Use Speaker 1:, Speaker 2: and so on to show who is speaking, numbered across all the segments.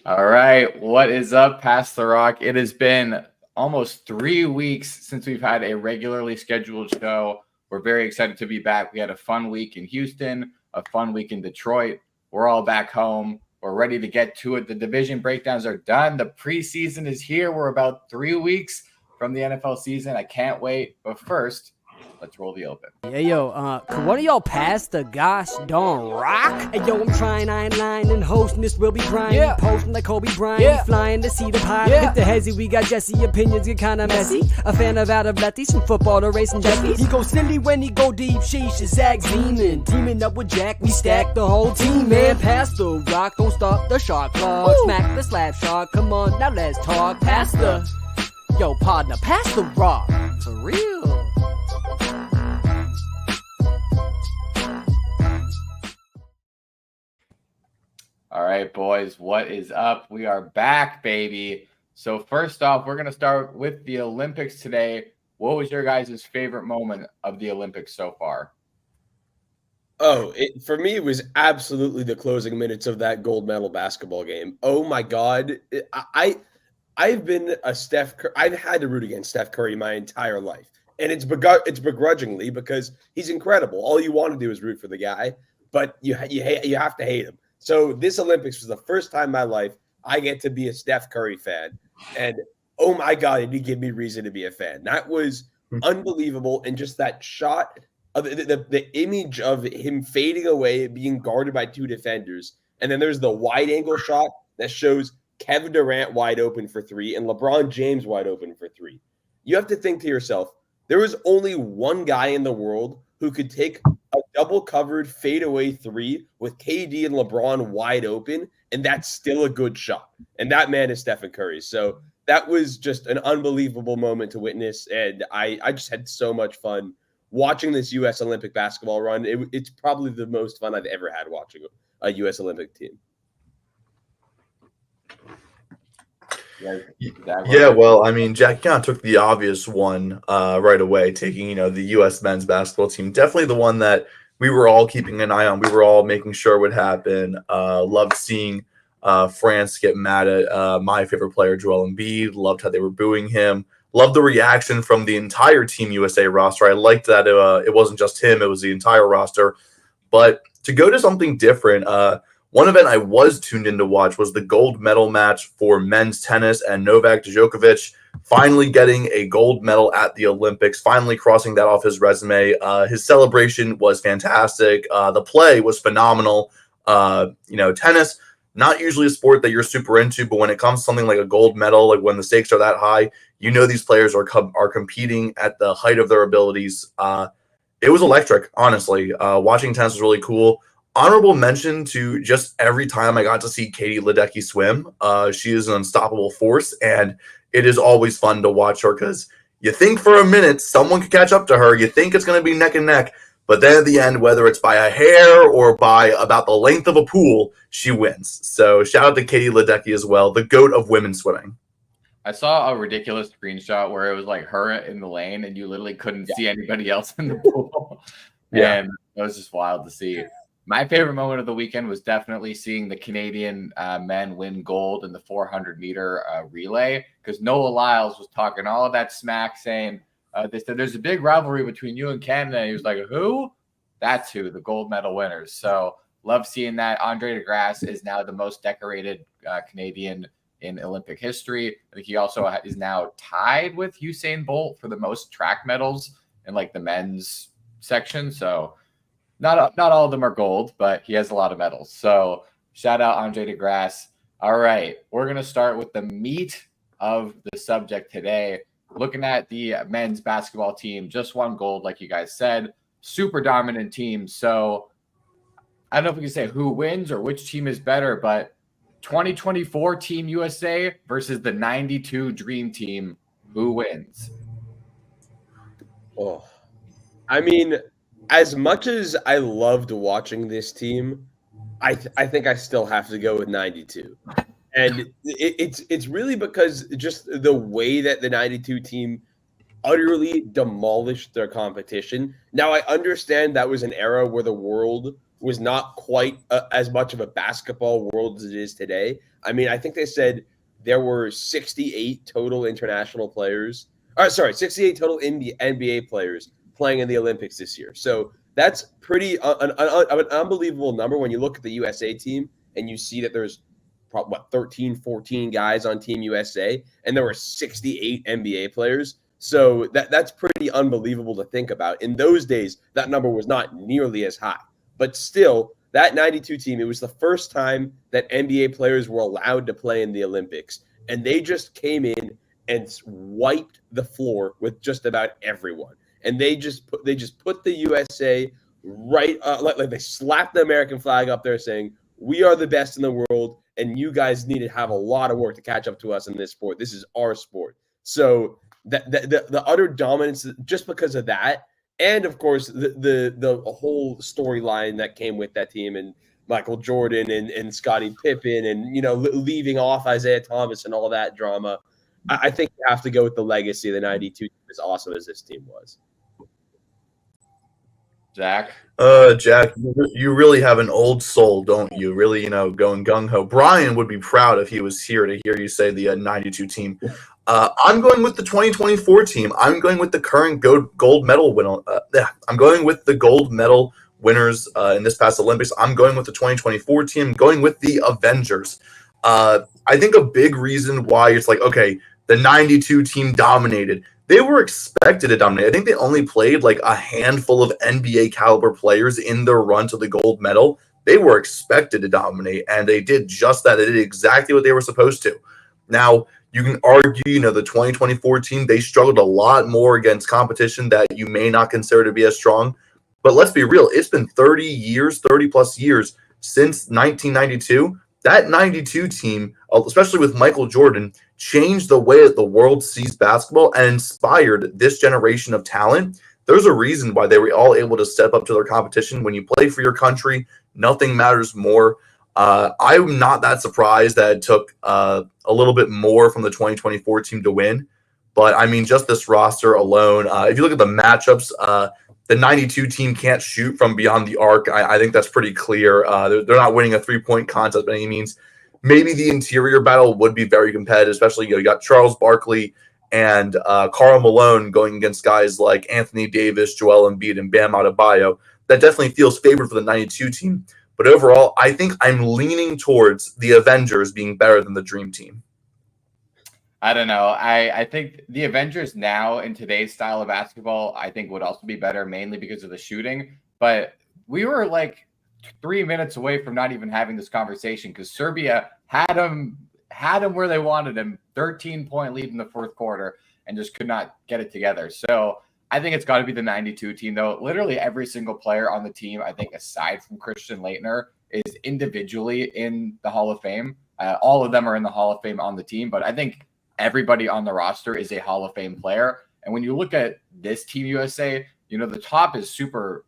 Speaker 1: All right, what is up, Pass the Rock? It has been almost 3 weeks since we've had a regularly scheduled show. We're very excited to be back. We had a fun week in Houston, a fun week in Detroit. We're all back home. We're ready to get to it. The division breakdowns are done. The preseason is here. We're about 3 weeks from the NFL season. I can't wait. But first, let's roll the open.
Speaker 2: Could one of y'all pass the gosh darn rock? Hey, yo, I'm trying, I ain't lying, and hosting this will be Brian. Posting like Kobe Bryant, flying to see the pie. Hit the hezzy, we got Jesse, opinions get kinda messy. A fan of out of lefties, from football to racing jackies. He goes silly when he go deep, sheesh, his Zag's beaming. Teaming up with Jack, we stack the whole team, man. Pass the rock, don't stop the shot clock. Smack the slap shot, come on, now let's talk. Pass the, yo, partner, pass the rock. For real.
Speaker 1: All right, boys, what is up? We are back, baby. So first off, we're going to start with the Olympics today. What was your guys' favorite moment of the Olympics so far?
Speaker 3: For me, it was absolutely the closing minutes of that gold medal basketball game. Oh my God. I've been a Steph Curry. I've had to root against Steph Curry my entire life. And it's begrudgingly because he's incredible. All you want to do is root for the guy, but you have to hate him. So this Olympics was the first time in my life I get to be a Steph Curry fan. And oh my God, it did give me reason to be a fan. That was unbelievable. And just that shot of the image of him fading away, being guarded by two defenders. And then there's the wide angle shot that shows Kevin Durant wide open for three and LeBron James wide open for three. You have to think to yourself, there was only one guy in the world who could take a double-covered fadeaway three with KD and LeBron wide open, and that's still a good shot. And that man is Stephen Curry. So that was just an unbelievable moment to witness, and I just had so much fun watching this U.S. Olympic basketball run. It's probably the most fun I've ever had watching a U.S. Olympic team.
Speaker 4: Yeah, well, I mean, Jack kind of took the obvious one right away, taking, the U.S. men's basketball team. Definitely the one that we were all keeping an eye on. We were all making sure would happen. Loved seeing France get mad at my favorite player, Joel Embiid. Loved how they were booing him. Loved the reaction from the entire Team USA roster. I liked that it wasn't just him. It was the entire roster. But to go to something different, one event I was tuned in to watch was the gold medal match for men's tennis, and Novak Djokovic finally getting a gold medal at the Olympics, finally crossing that off his resume. His celebration was fantastic. The play was phenomenal. Tennis, not usually a sport that you're super into, but when it comes to something like a gold medal, like when the stakes are that high, these players are competing at the height of their abilities. It was electric, honestly. Watching tennis was really cool. Honorable mention to just every time I got to see Katie Ledecky swim. She is an unstoppable force, and it is always fun to watch her because you think for a minute someone could catch up to her. You think it's going to be neck and neck, but then at the end, whether it's by a hair or by about the length of a pool, she wins. So shout out to Katie Ledecky as well, the GOAT of women's swimming.
Speaker 1: I saw a ridiculous screenshot where it was like her in the lane and you literally couldn't see anybody else in the pool. And it was just wild to see. My favorite moment of the weekend was definitely seeing the Canadian men win gold in the 400-meter relay, because Noah Lyles was talking all of that smack, saying, there's a big rivalry between you and Canada. And he was like, who? That's who, the gold medal winners. So love seeing that. Andre DeGrasse is now the most decorated Canadian in Olympic history. I think he also is now tied with Usain Bolt for the most track medals in like the men's section. So not all of them are gold, but he has a lot of medals. So shout out Andre DeGrasse. All right, we're going to start with the meat of the subject today. Looking at the men's basketball team, just won gold, like you guys said. Super dominant team. So I don't know if we can say who wins or which team is better, but 2024 Team USA versus the 92 Dream Team, who wins?
Speaker 3: Oh, I mean, as much as I loved watching this team, I think I still have to go with 92. And it's really because just the way that the 92 team utterly demolished their competition. Now, I understand that was an era where the world was not quite as much of a basketball world as it is today. I mean, I think they said there were 68 total international players. 68 total NBA players playing in the Olympics this year. So that's pretty an unbelievable number when you look at the USA team and you see that there's 13, 14 guys on Team USA, and there were 68 NBA players. So that's pretty unbelievable to think about. In those days, that number was not nearly as high. But still, that 92 team, it was the first time that NBA players were allowed to play in the Olympics. And they just came in and wiped the floor with just about everyone. And they just put the USA right, like they slapped the American flag up there saying, we are the best in the world, and you guys need to have a lot of work to catch up to us in this sport. This is our sport. So the utter dominance, just because of that, and of course the whole storyline that came with that team, and Michael Jordan and Scottie Pippen, and leaving off Isaiah Thomas and all that drama, I think you have to go with the legacy of the 92 team, as awesome as this team was.
Speaker 1: Jack?
Speaker 4: Jack, you really have an old soul, don't you? Really, going gung-ho. Brian would be proud if he was here to hear you say the 92 team. I'm going with the 2024 team. I'm going with the current gold medal winner. I'm going with the gold medal winners in this past Olympics. I'm going with the 2024 team. Going with the Avengers. I think a big reason why it's like, okay, the 92 team dominated. They were expected to dominate. I think they only played like a handful of NBA caliber players in their run to the gold medal. They were expected to dominate, and they did just that. They did exactly what they were supposed to. Now, you can argue, the 2024 team, they struggled a lot more against competition that you may not consider to be as strong. But let's be real. It's been 30 plus years since 1992. That 92 team, especially with Michael Jordan, changed the way that the world sees basketball and inspired this generation of talent. There's a reason why they were all able to step up to their competition. When you play for your country, nothing matters more. I'm not that surprised that it took a little bit more from the 2024 team to win. But, I mean, just this roster alone, if you look at the matchups, the 92 team can't shoot from beyond the arc. I think that's pretty clear. They're not winning a three-point contest by any means. Maybe the interior battle would be very competitive, especially you got Charles Barkley and Karl Malone going against guys like Anthony Davis, Joel Embiid, and Bam Adebayo. That definitely feels favored for the 92 team. But overall, I think I'm leaning towards the Avengers being better than the Dream Team.
Speaker 1: I don't know. I think the Avengers now in today's style of basketball, I think would also be better, mainly because of the shooting. But we were like 3 minutes away from not even having this conversation because Serbia had them where they wanted him, 13-point lead in the fourth quarter, and just could not get it together. So I think it's got to be the 92 team, though. Literally every single player on the team, I think, aside from Christian Laettner, is individually in the Hall of Fame. All of them are in the Hall of Fame on the team, but I think everybody on the roster is a Hall of Fame player. And when you look at this Team USA, the top is super,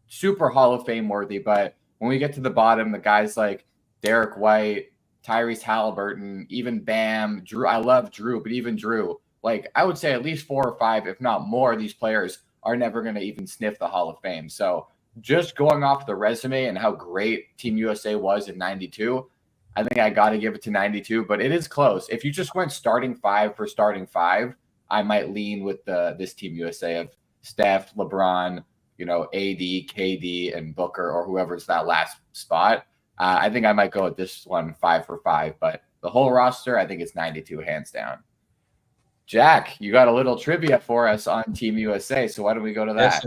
Speaker 1: super Hall of Fame worthy. But when we get to the bottom, the guys like Derek White, Tyrese Halliburton, even Bam, Drew. I love Drew, but even Drew, like I would say at least 4 or 5, if not more, of these players are never going to even sniff the Hall of Fame. So just going off the resume and how great Team USA was in 92, I think I got to give it to 92, but it is close. If you just went starting 5 for starting 5, I might lean with this Team USA of Steph, LeBron, AD, KD, and Booker, or whoever's that last spot. I think I might go with this one 5 for 5, but the whole roster, I think it's 92 hands down. Jack, you got a little trivia for us on Team USA, so why don't we go to that?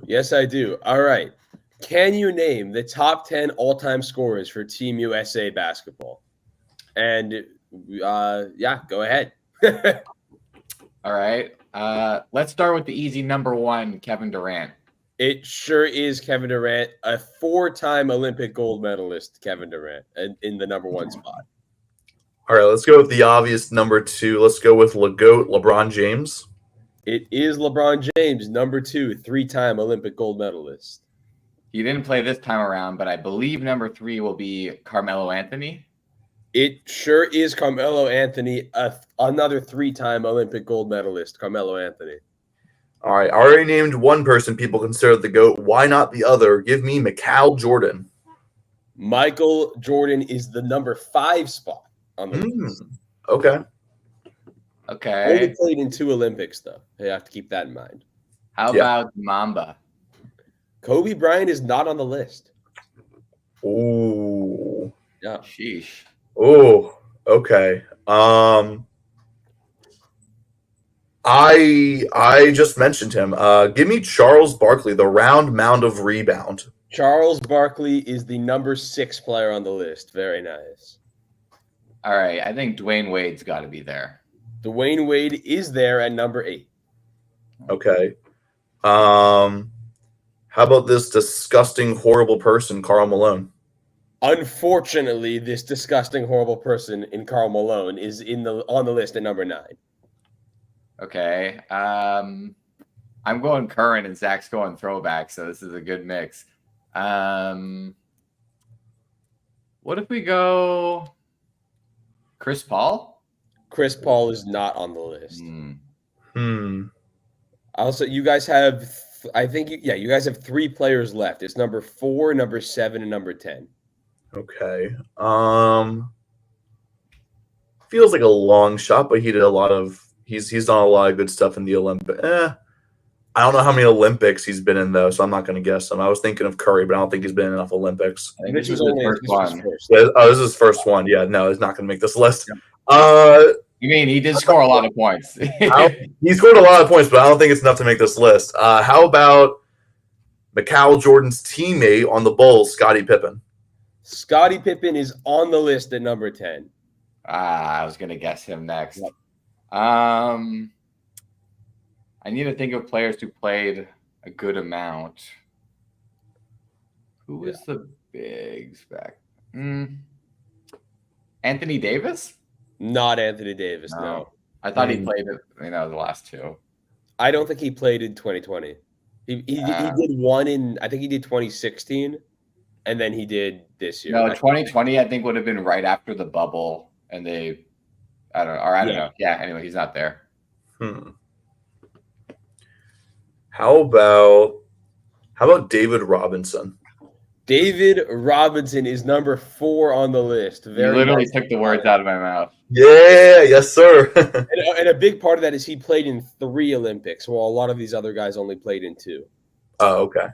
Speaker 3: Yes, I do. All right. Can you name the top 10 all-time scorers for Team USA basketball? And, go ahead.
Speaker 1: All right. Let's start with the easy number 1, Kevin Durant.
Speaker 3: It sure is Kevin Durant, a 4-time Olympic gold medalist, Kevin Durant, in the number 1 spot.
Speaker 4: All right, let's go with the obvious number 2. Let's go with LeGoat, LeBron James.
Speaker 3: It is LeBron James, number 2, 3-time Olympic gold medalist.
Speaker 1: He didn't play this time around, but I believe number 3 will be Carmelo Anthony.
Speaker 3: It sure is Carmelo Anthony, another 3-time Olympic gold medalist, Carmelo Anthony.
Speaker 4: All right. I already named one person people consider the GOAT. Why not the other? Give me Michael Jordan.
Speaker 3: Michael Jordan is the number 5 spot on the list.
Speaker 4: Okay.
Speaker 1: Okay.
Speaker 3: Only played in 2 Olympics, though. You have to keep that in mind.
Speaker 1: How about Mamba?
Speaker 3: Kobe Bryant is not on the list.
Speaker 4: Ooh.
Speaker 3: Yeah.
Speaker 1: Sheesh.
Speaker 4: Oh. Okay. I just mentioned him. Give me Charles Barkley, the round mound of rebound.
Speaker 3: Charles Barkley is the number 6 player on the list. Very nice.
Speaker 1: All right. I think Dwayne Wade's got to be there.
Speaker 3: Dwayne Wade is there at number 8.
Speaker 4: Okay. How about this disgusting, horrible person, Karl Malone?
Speaker 3: Unfortunately, this disgusting, horrible person in Karl Malone is on the list at number 9.
Speaker 1: Okay. I'm going current and Zach's going throwback, so this is a good mix. What if we go Chris Paul?
Speaker 3: Chris Paul is not on the list. Also, you guys have, you guys have 3 players left. It's number 4, number 7, and number 10.
Speaker 4: Okay. Feels like a long shot, but he did a lot of. He's done a lot of good stuff in the Olympics. I don't know how many Olympics he's been in though, so I'm not going to guess him. I was thinking of Curry, but I don't think he's been in enough Olympics.
Speaker 1: I think this was his first one.
Speaker 4: Yeah, this is his first one. Yeah, no, he's not going to make this list.
Speaker 1: You mean he did score a lot of points?
Speaker 4: He scored a lot of points, but I don't think it's enough to make this list. How about Michael Jordan's teammate on the Bulls, Scottie Pippen?
Speaker 3: Scottie Pippen is on the list at number 10.
Speaker 1: I was going to guess him next.
Speaker 3: Yep.
Speaker 1: I need to think of players who played a good amount. Who was the bigs back? Anthony Davis?
Speaker 3: Not Anthony Davis, no.
Speaker 1: I thought he played it. I mean, that was the last 2.
Speaker 3: I don't think he played in 2020. He did one in, I think he did 2016, and then he did this year.
Speaker 1: No, 2020 I think would have been right after the bubble, and I don't know. Yeah, anyway, he's not there.
Speaker 4: How about David Robinson?
Speaker 1: David Robinson is number 4 on the list. You literally took the words out of my mouth.
Speaker 4: Yeah, yes, sir.
Speaker 3: and a big part of that is he played in 3 Olympics, while a lot of these other guys only played in 2.
Speaker 4: Oh, okay.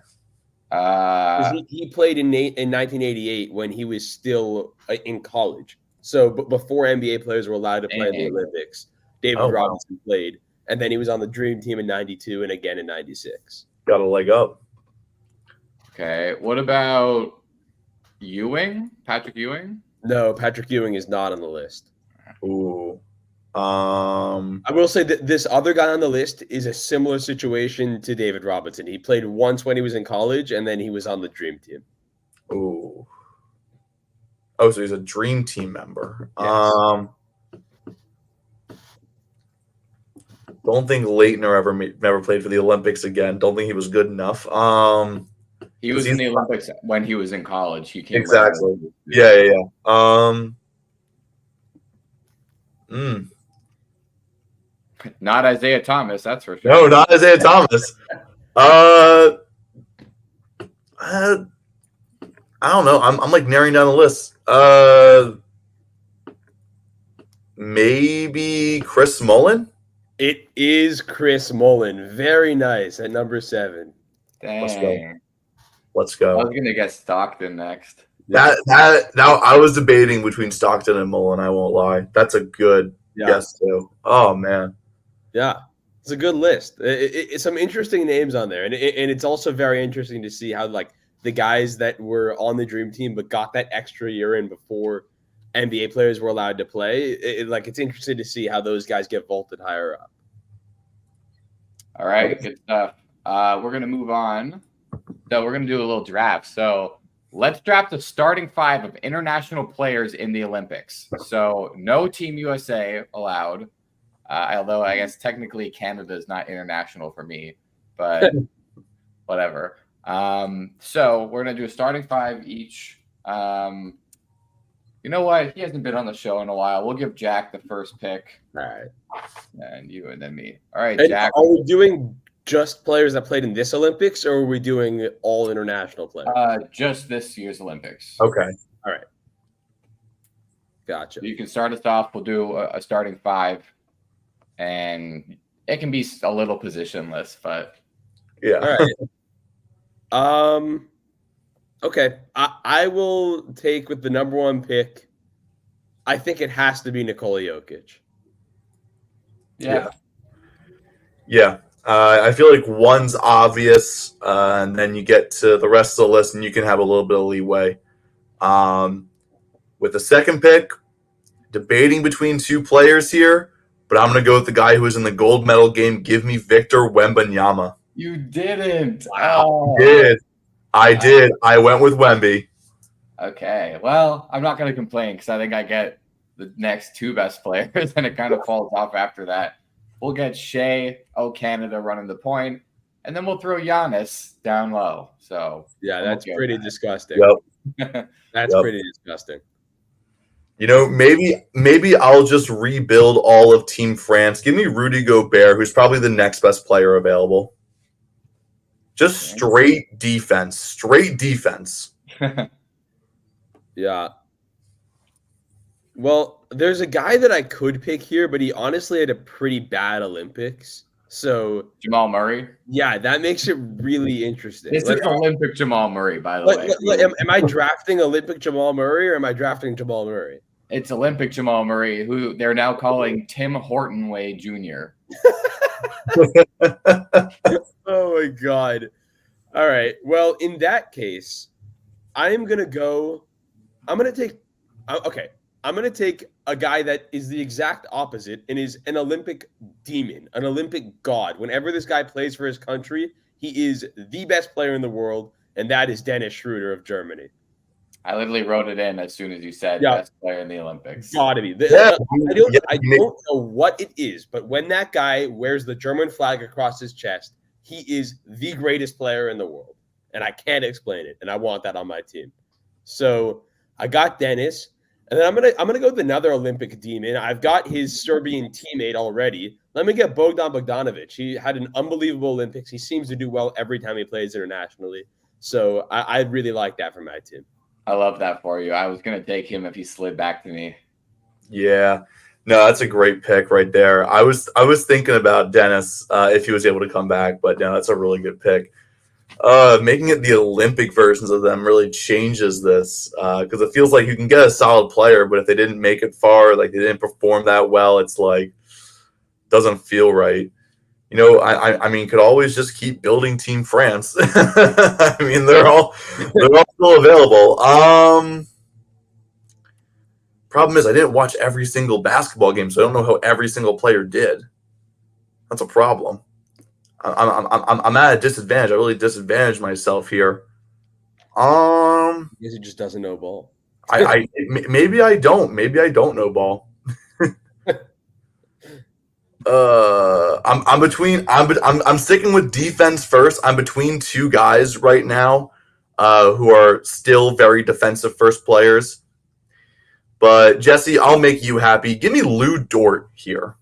Speaker 3: He played in 1988 when he was still in college. So before NBA players were allowed to play in the Olympics, David Robinson played. And then he was on the Dream Team in 92 and again in 96.
Speaker 4: Got a leg up.
Speaker 1: Okay. What about Ewing? Patrick Ewing?
Speaker 3: No, Patrick Ewing is not on the list.
Speaker 4: Ooh.
Speaker 3: I will say that this other guy on the list is a similar situation to David Robinson. He played once when he was in college, and then he was on the Dream Team.
Speaker 4: Ooh. Oh, so he's a Dream Team member.
Speaker 3: Yes.
Speaker 4: Don't think Leitner never played for the Olympics again. Don't think he was good enough.
Speaker 1: He was in the Olympics when he was in college. He came
Speaker 4: exactly. Yeah.
Speaker 1: Not Isaiah Thomas, that's for sure.
Speaker 4: No, not Isaiah Thomas. I don't know. I'm like narrowing down the list. Maybe Chris Mullin.
Speaker 3: It is Chris Mullin. Very nice at number 7.
Speaker 1: Dang.
Speaker 4: Let's go.
Speaker 1: I was gonna get Stockton next.
Speaker 4: Now I was debating between Stockton and Mullin. I won't lie. That's a good guess too. Oh man.
Speaker 3: Yeah, it's a good list. It's some interesting names on there, and it's also very interesting to see how like the guys that were on the Dream Team but got that extra year in before NBA players were allowed to play. It's interesting to see how those guys get vaulted higher up.
Speaker 1: All right, good stuff. We're gonna move on. So we're gonna do a little draft. So let's draft the starting 5 of international players in the Olympics. So no Team USA allowed. Although I guess technically Canada is not international for me, but whatever. So we're gonna do a starting 5 each. You know what? He hasn't been on the show in a while. We'll give Jack the first pick.
Speaker 3: All right.
Speaker 1: And you and then me. All right,
Speaker 3: And
Speaker 1: Jack.
Speaker 3: are we doing just players that played in this Olympics, or are we doing all international players?
Speaker 1: Just this year's Olympics.
Speaker 4: Okay.
Speaker 3: All right. Gotcha.
Speaker 1: You can start us off. We'll do a starting 5, and it can be a little positionless, but
Speaker 4: Yeah.
Speaker 3: All right. Okay. I will take with the number 1 pick. I think it has to be Nikola Jokic.
Speaker 1: yeah.
Speaker 4: I feel like one's obvious, and then you get to the rest of the list, and you can have a little bit of leeway. With the second pick, debating between 2 players here, but I'm going to go with the guy who was in the gold medal game. Give me Victor Wembanyama.
Speaker 1: You didn't.
Speaker 4: Wow. I did. I went with Wemby.
Speaker 1: Okay. Well, I'm not going to complain because I think I get the next 2 best players, and it kind of falls off after that. We'll get Shea, Canada running the point, and then we'll throw Giannis down low. So
Speaker 3: yeah, that's pretty disgusting.
Speaker 4: Yep.
Speaker 3: That's pretty disgusting.
Speaker 4: You know, maybe I'll just rebuild all of Team France. Give me Rudy Gobert, who's probably the next best player available. Just straight defense.
Speaker 3: Yeah. Well, there's a guy that I could pick here, but he honestly had a pretty bad Olympics. So
Speaker 1: Jamal Murray.
Speaker 3: Yeah, that makes it really interesting.
Speaker 1: This is Olympic Jamal Murray, by the way.
Speaker 3: Am I drafting Olympic Jamal Murray or am I drafting Jamal Murray?
Speaker 1: It's Olympic Jamal Murray, who they're now calling Tim Hortonway Jr.
Speaker 3: Oh my God. All right. Well, in that case, I'm going to take a guy that is the exact opposite and is an Olympic demon, an Olympic god. Whenever this guy plays for his country, he is the best player in the world, and that is Dennis Schroeder of Germany.
Speaker 1: I literally wrote it in as soon as you said best player in the Olympics.
Speaker 3: Gotta be. I don't know what it is, but when that guy wears the German flag across his chest, he is the greatest player in the world. And I can't explain it. And I want that on my team. So I got Dennis. And then I'm gonna go with another Olympic demon. I've got his Serbian teammate already. Let me get Bogdan Bogdanovic. He had an unbelievable Olympics. He seems to do well every time he plays internationally. So I really like that for my team.
Speaker 1: I love that for you. I was going to take him if he slid back to me.
Speaker 4: Yeah. No, that's a great pick right there. I was thinking about Dennis if he was able to come back, but no, that's a really good pick. Making it the Olympic versions of them really changes this because it feels like you can get a solid player, but if they didn't make it far, like they didn't perform that well, it's like doesn't feel right. You know, I mean, could always just keep building Team France. I mean, they're all still available. Problem is, I didn't watch every single basketball game, so I don't know how every single player did. That's a problem. I'm at a disadvantage. I really disadvantaged myself here.
Speaker 3: I guess he just doesn't know ball.
Speaker 4: Maybe I don't. Maybe I don't know ball. I'm sticking with defense first. I'm between 2 guys right now who are still very defensive first players. But Jesse, I'll make you happy. Give me Lou Dort here.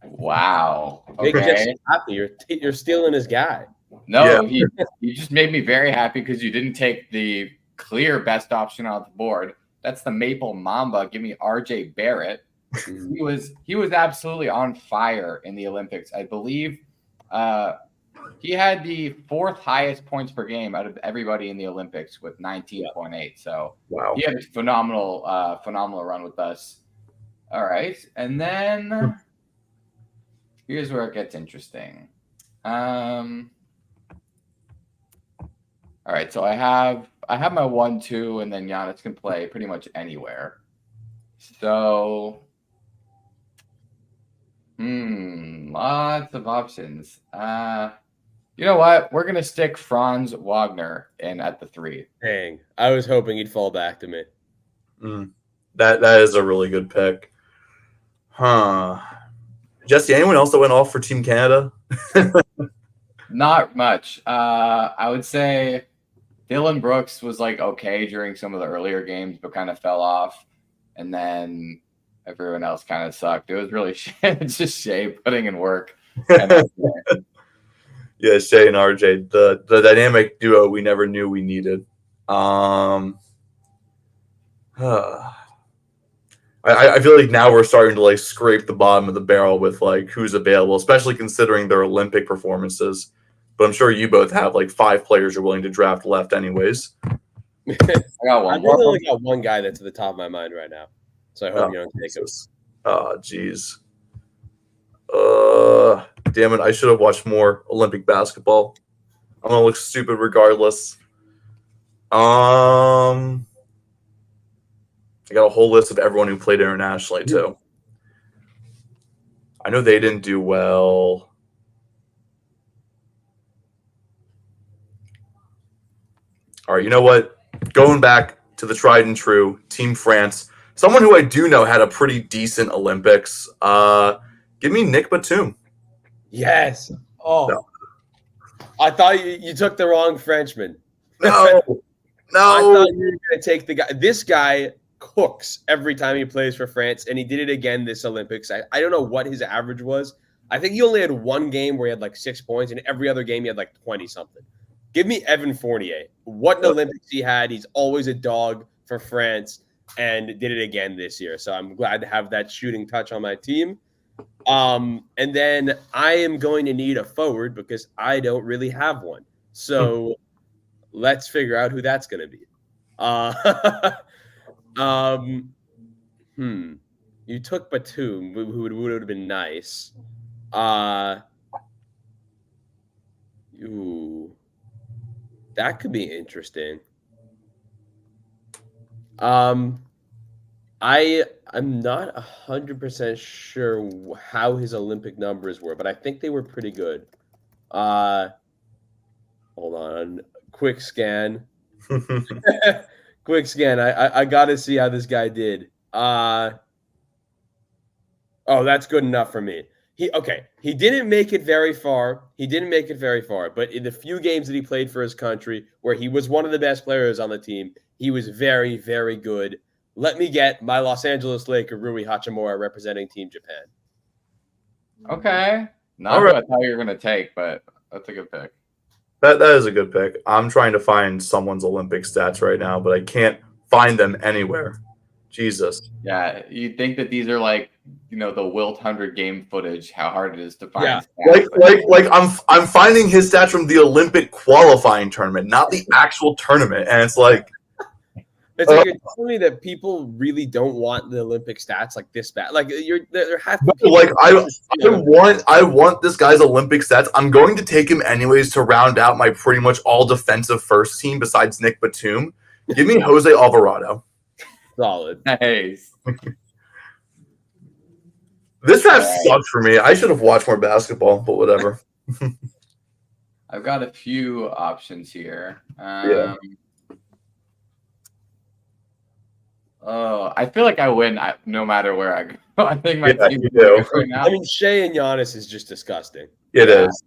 Speaker 1: Wow.
Speaker 3: Make Jesse happy. You're stealing his guy.
Speaker 1: No, yeah. You just made me very happy because you didn't take the clear best option on the board. That's the Maple Mamba. Give me RJ Barrett. He was absolutely on fire in the Olympics. I believe he had the 4th highest points per game out of everybody in the Olympics with 19.8. So
Speaker 4: wow,
Speaker 1: he had a phenomenal run with us. All right, and then here's where it gets interesting. All right, so I have my 1-2, and then Giannis can play pretty much anywhere. So. Lots of options. You know what? We're gonna stick Franz Wagner in at the 3.
Speaker 3: Dang, I was hoping he'd fall back to me.
Speaker 4: That is a really good pick. Huh? Jesse, anyone else that went off for Team Canada?
Speaker 1: Not much. I would say Dylan Brooks was like okay during some of the earlier games, but kind of fell off, and then everyone else kind of sucked. It was really just Shea putting in work.
Speaker 4: Yeah, Shay and RJ, the dynamic duo we never knew we needed. I feel like now we're starting to like scrape the bottom of the barrel with like who's available, especially considering their Olympic performances. But I'm sure you both have like 5 players you're willing to draft left, anyways.
Speaker 1: I got one
Speaker 3: I've
Speaker 1: more.
Speaker 3: really only got one guy that's at the top of my mind right now, so I hope you don't take him.
Speaker 4: Oh, jeez. Damn it! I should have watched more Olympic basketball. I'm gonna look stupid regardless. I got a whole list of everyone who played internationally too. I know they didn't do well. All right, you know what? Going back to the tried and true Team France, someone who I do know had a pretty decent Olympics. Give me Nick Batum.
Speaker 3: Yes. Oh,
Speaker 4: No.
Speaker 3: I thought you took the wrong Frenchman.
Speaker 4: No,
Speaker 3: I
Speaker 4: no.
Speaker 3: thought you were going to take the guy. This guy cooks every time he plays for France, and he did it again this Olympics. I don't know what his average was. I think he only had one game where he had like 6 points, and every other game he had like 20 something. Give me Evan Fournier. What an Olympics he had. He's always a dog for France, and did it again this year. So I'm glad to have that shooting touch on my team. And then I am going to need a forward because I don't really have one. So let's figure out who that's going to be. You took Batum, who would have been nice. That could be interesting. I'm not 100% sure how his Olympic numbers were, but I think they were pretty good. Hold on. Quick scan. Quick scan. I got to see how this guy did. Oh, that's good enough for me. He didn't make it very far. But in the few games that he played for his country, where he was one of the best players on the team, he was very, very good. Let me get my Los Angeles Laker, Rui Hachimura, representing Team Japan.
Speaker 1: Okay. Not
Speaker 4: All
Speaker 1: what
Speaker 4: right.
Speaker 1: I thought you were going to take, but that's a good pick.
Speaker 4: That is a good pick. I'm trying to find someone's Olympic stats right now, but I can't find them anywhere. Jesus.
Speaker 1: Yeah, you'd think that these are like, the Wilt 100 game footage, how hard it is to find.
Speaker 3: Yeah.
Speaker 1: stats.
Speaker 4: I'm finding his stats from the Olympic qualifying tournament, not the actual tournament, and it's like
Speaker 3: It's like you're telling me that people really don't want the Olympic stats like this bad. Like there have to be
Speaker 4: like I want this guy's Olympic stats. I'm going to take him anyways to round out my pretty much all defensive first team besides Nick Batum. Give me Jose Alvarado.
Speaker 3: solid.
Speaker 1: Nice.
Speaker 4: This draft sucks for me. I should have watched more basketball, but whatever.
Speaker 1: I've got a few options here.
Speaker 4: Yeah.
Speaker 1: Oh, I feel like I win no matter where I go. I think my
Speaker 4: Yeah,
Speaker 1: team
Speaker 4: you
Speaker 1: is
Speaker 4: do.
Speaker 1: good right now.
Speaker 3: I mean, Shea and Giannis is just disgusting.
Speaker 4: It is.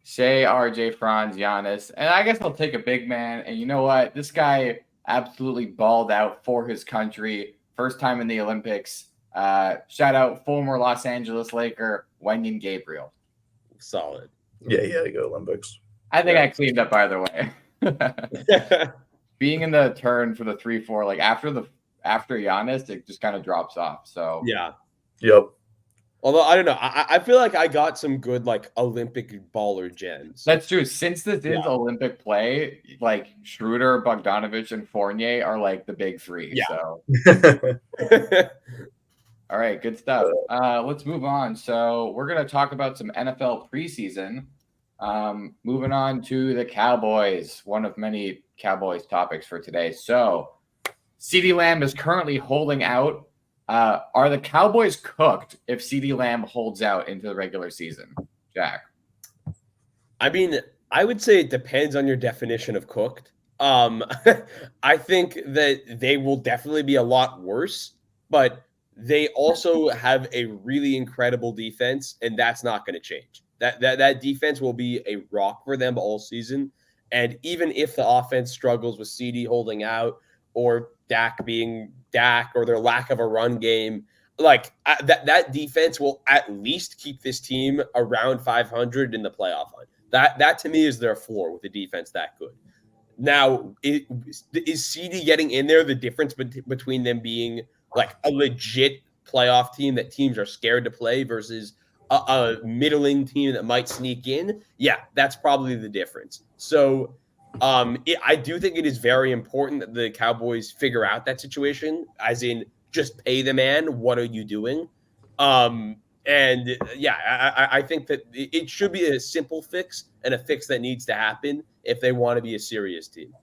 Speaker 1: Shea, RJ, Franz, Giannis. And I guess I'll take a big man. And you know what? This guy absolutely balled out for his country. First time in the Olympics. Shout out former Los Angeles Laker, Wenyen Gabriel.
Speaker 3: Solid.
Speaker 4: Yeah, he had to go Olympics.
Speaker 1: I think I cleaned up either way. Being in the turn for the 3-4, like after Giannis, it just kind of drops off. So
Speaker 3: Yeah.
Speaker 4: Yep.
Speaker 3: Although I don't know, I feel like I got some good like Olympic baller gems.
Speaker 1: that's true. Since this is Olympic play, like Schroeder, Bogdanovich, and Fournier are like the big three.
Speaker 3: Yeah.
Speaker 1: So all right, good stuff. Let's move on. So we're gonna talk about some NFL preseason. Moving on to the Cowboys, one of many Cowboys topics for today. So CeeDee Lamb is currently holding out. Are the Cowboys cooked if CeeDee Lamb holds out into the regular season? Jack.
Speaker 3: I mean, I would say it depends on your definition of cooked. I think that they will definitely be a lot worse, but they also have a really incredible defense, and that's not going to change. That defense will be a rock for them all season. And even if the offense struggles with CD holding out or Dak being Dak or their lack of a run game, like that defense will at least keep this team around 500 in the playoff hunt. That to me is their floor with a defense that good. Now, is CD getting in there the difference between them being like a legit playoff team that teams are scared to play versus a middling team that might sneak in? Yeah, that's probably the difference. So I do think it is very important that the Cowboys figure out that situation, as in just pay the man. What are you doing? And yeah, I think that it should be a simple fix and a fix that needs to happen if they want to be a serious team.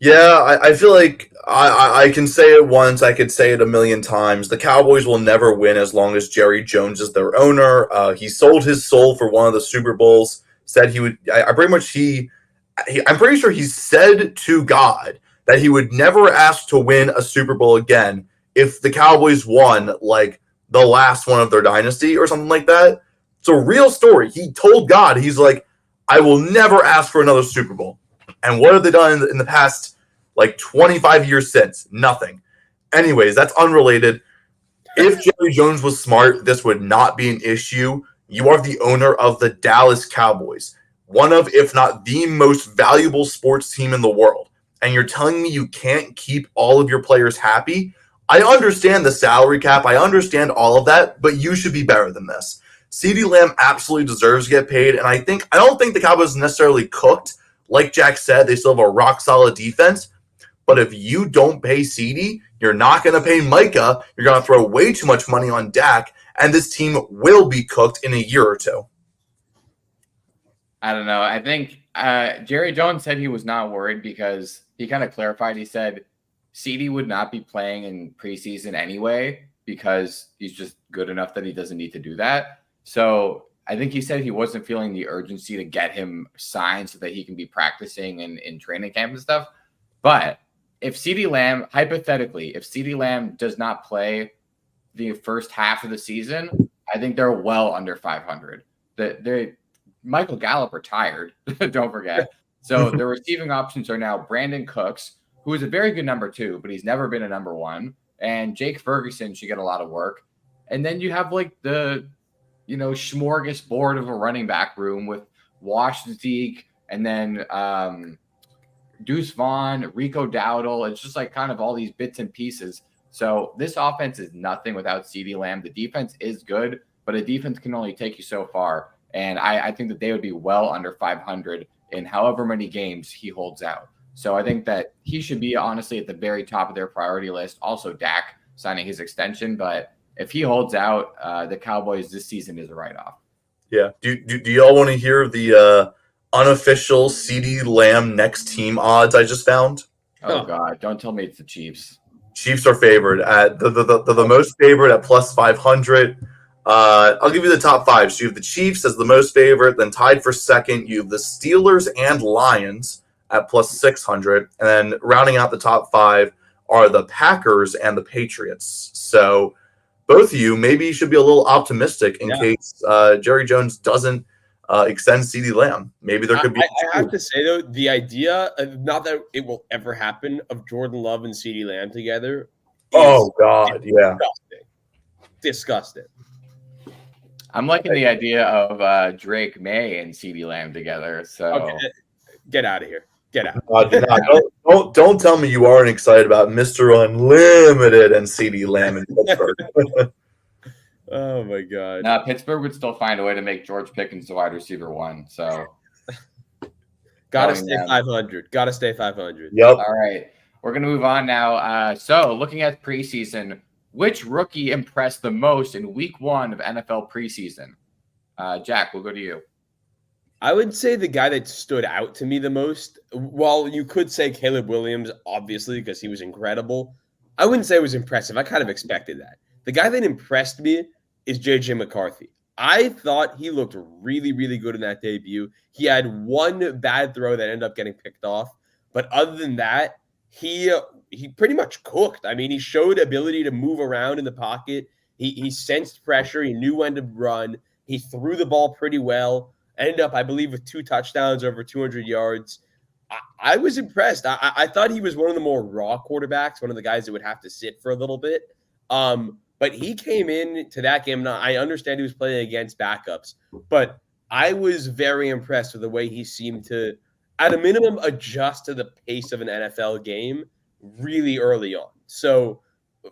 Speaker 4: Yeah, I feel like I can say it once, I could say it a million times. The Cowboys will never win as long as Jerry Jones is their owner. He sold his soul for one of the Super Bowls. Said he would. I'm pretty sure he said to God that he would never ask to win a Super Bowl again if the Cowboys won like the last one of their dynasty or something like that. It's a real story. He told God, he's like, I will never ask for another Super Bowl. And what have they done in the past like 25 years since? Nothing. Anyways, that's unrelated. If Jerry Jones was smart, this would not be an issue. You are the owner of the Dallas Cowboys, one of, if not the most valuable sports team in the world. And you're telling me you can't keep all of your players happy? I understand the salary cap. I understand all of that, but you should be better than this. CeeDee Lamb absolutely deserves to get paid. And I don't think the Cowboys necessarily cooked. Like Jack said, they still have a rock solid defense. But if you don't pay CeeDee, you're not going to pay Micah. You're going to throw way too much money on Dak. And this team will be cooked in a year or two.
Speaker 1: I don't know. I think Jerry Jones said he was not worried because he kind of clarified. He said CeeDee would not be playing in preseason anyway because he's just good enough that he doesn't need to do that. So I think he said he wasn't feeling the urgency to get him signed so that he can be practicing in training camp and stuff. But if CeeDee Lamb, hypothetically, if CeeDee Lamb does not play the first half of the season, I think they're well under 500. Michael Gallup retired, don't forget. So the receiving options are now Brandon Cooks, who is a very good number 2, but he's never been a number 1. And Jake Ferguson should get a lot of work. And then you have like the, smorgasbord of a running back room with Wash Zeke and then Deuce Vaughn, Rico Dowdle. It's just like kind of all these bits and pieces. So this offense is nothing without CeeDee Lamb. The defense is good, but a defense can only take you so far. And I think that they would be well under 500 in however many games he holds out. So I think that he should be honestly at the very top of their priority list. Also, Dak signing his extension. But if he holds out, the Cowboys this season is a write-off.
Speaker 4: Yeah. Do y'all want to hear the unofficial CeeDee Lamb next team odds I just found?
Speaker 1: Oh, God. Don't tell me it's the Chiefs.
Speaker 4: Chiefs are favored at the most favorite at plus 500. I'll give you the top 5. So you have the Chiefs as the most favorite, then tied for second. You have the Steelers and Lions at plus 600. And then rounding out the top 5 are the Packers and the Patriots. So both of you maybe should be a little optimistic in case Jerry Jones doesn't extend CeeDee Lamb. Maybe there could be.
Speaker 3: I have to say, though, the idea, not that it will ever happen, of Jordan Love and CeeDee Lamb together.
Speaker 4: Oh, God. Yeah.
Speaker 3: Disgusting.
Speaker 1: I'm liking the idea of Drake May and CeeDee Lamb together. So
Speaker 3: okay. Get out of here. Get out.
Speaker 4: Don't tell me you aren't excited about Mr. Unlimited and CeeDee Lamb in Pittsburgh.
Speaker 3: Oh my God.
Speaker 1: Now Pittsburgh would still find a way to make George Pickens the wide receiver 1. So
Speaker 3: gotta stay 500. Gotta stay 500.
Speaker 4: Yep.
Speaker 1: All right. We're gonna move on now. So looking at preseason, which rookie impressed the most in week 1 of NFL preseason? Jack, we'll go to you.
Speaker 3: I would say the guy that stood out to me the most, well, you could say Caleb Williams, obviously, because he was incredible. I wouldn't say it was impressive. I kind of expected that. The guy that impressed me is J.J. McCarthy. I thought he looked really, really good in that debut. He had one bad throw that ended up getting picked off. But other than that, he pretty much cooked. I mean, he showed ability to move around in the pocket. He sensed pressure. He knew when to run. He threw the ball pretty well. Ended up, I believe, with 2 touchdowns over 200 yards. I was impressed. I thought he was one of the more raw quarterbacks, one of the guys that would have to sit for a little bit. But he came in to that game. Now, I understand he was playing against backups, but I was very impressed with the way he seemed to, at a minimum, adjust to the pace of an NFL game really early on. So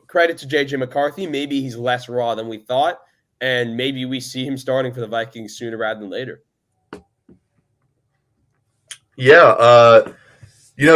Speaker 3: credit to JJ McCarthy. Maybe he's less raw than we thought, and maybe we see him starting for the Vikings sooner rather than later.
Speaker 4: Yeah,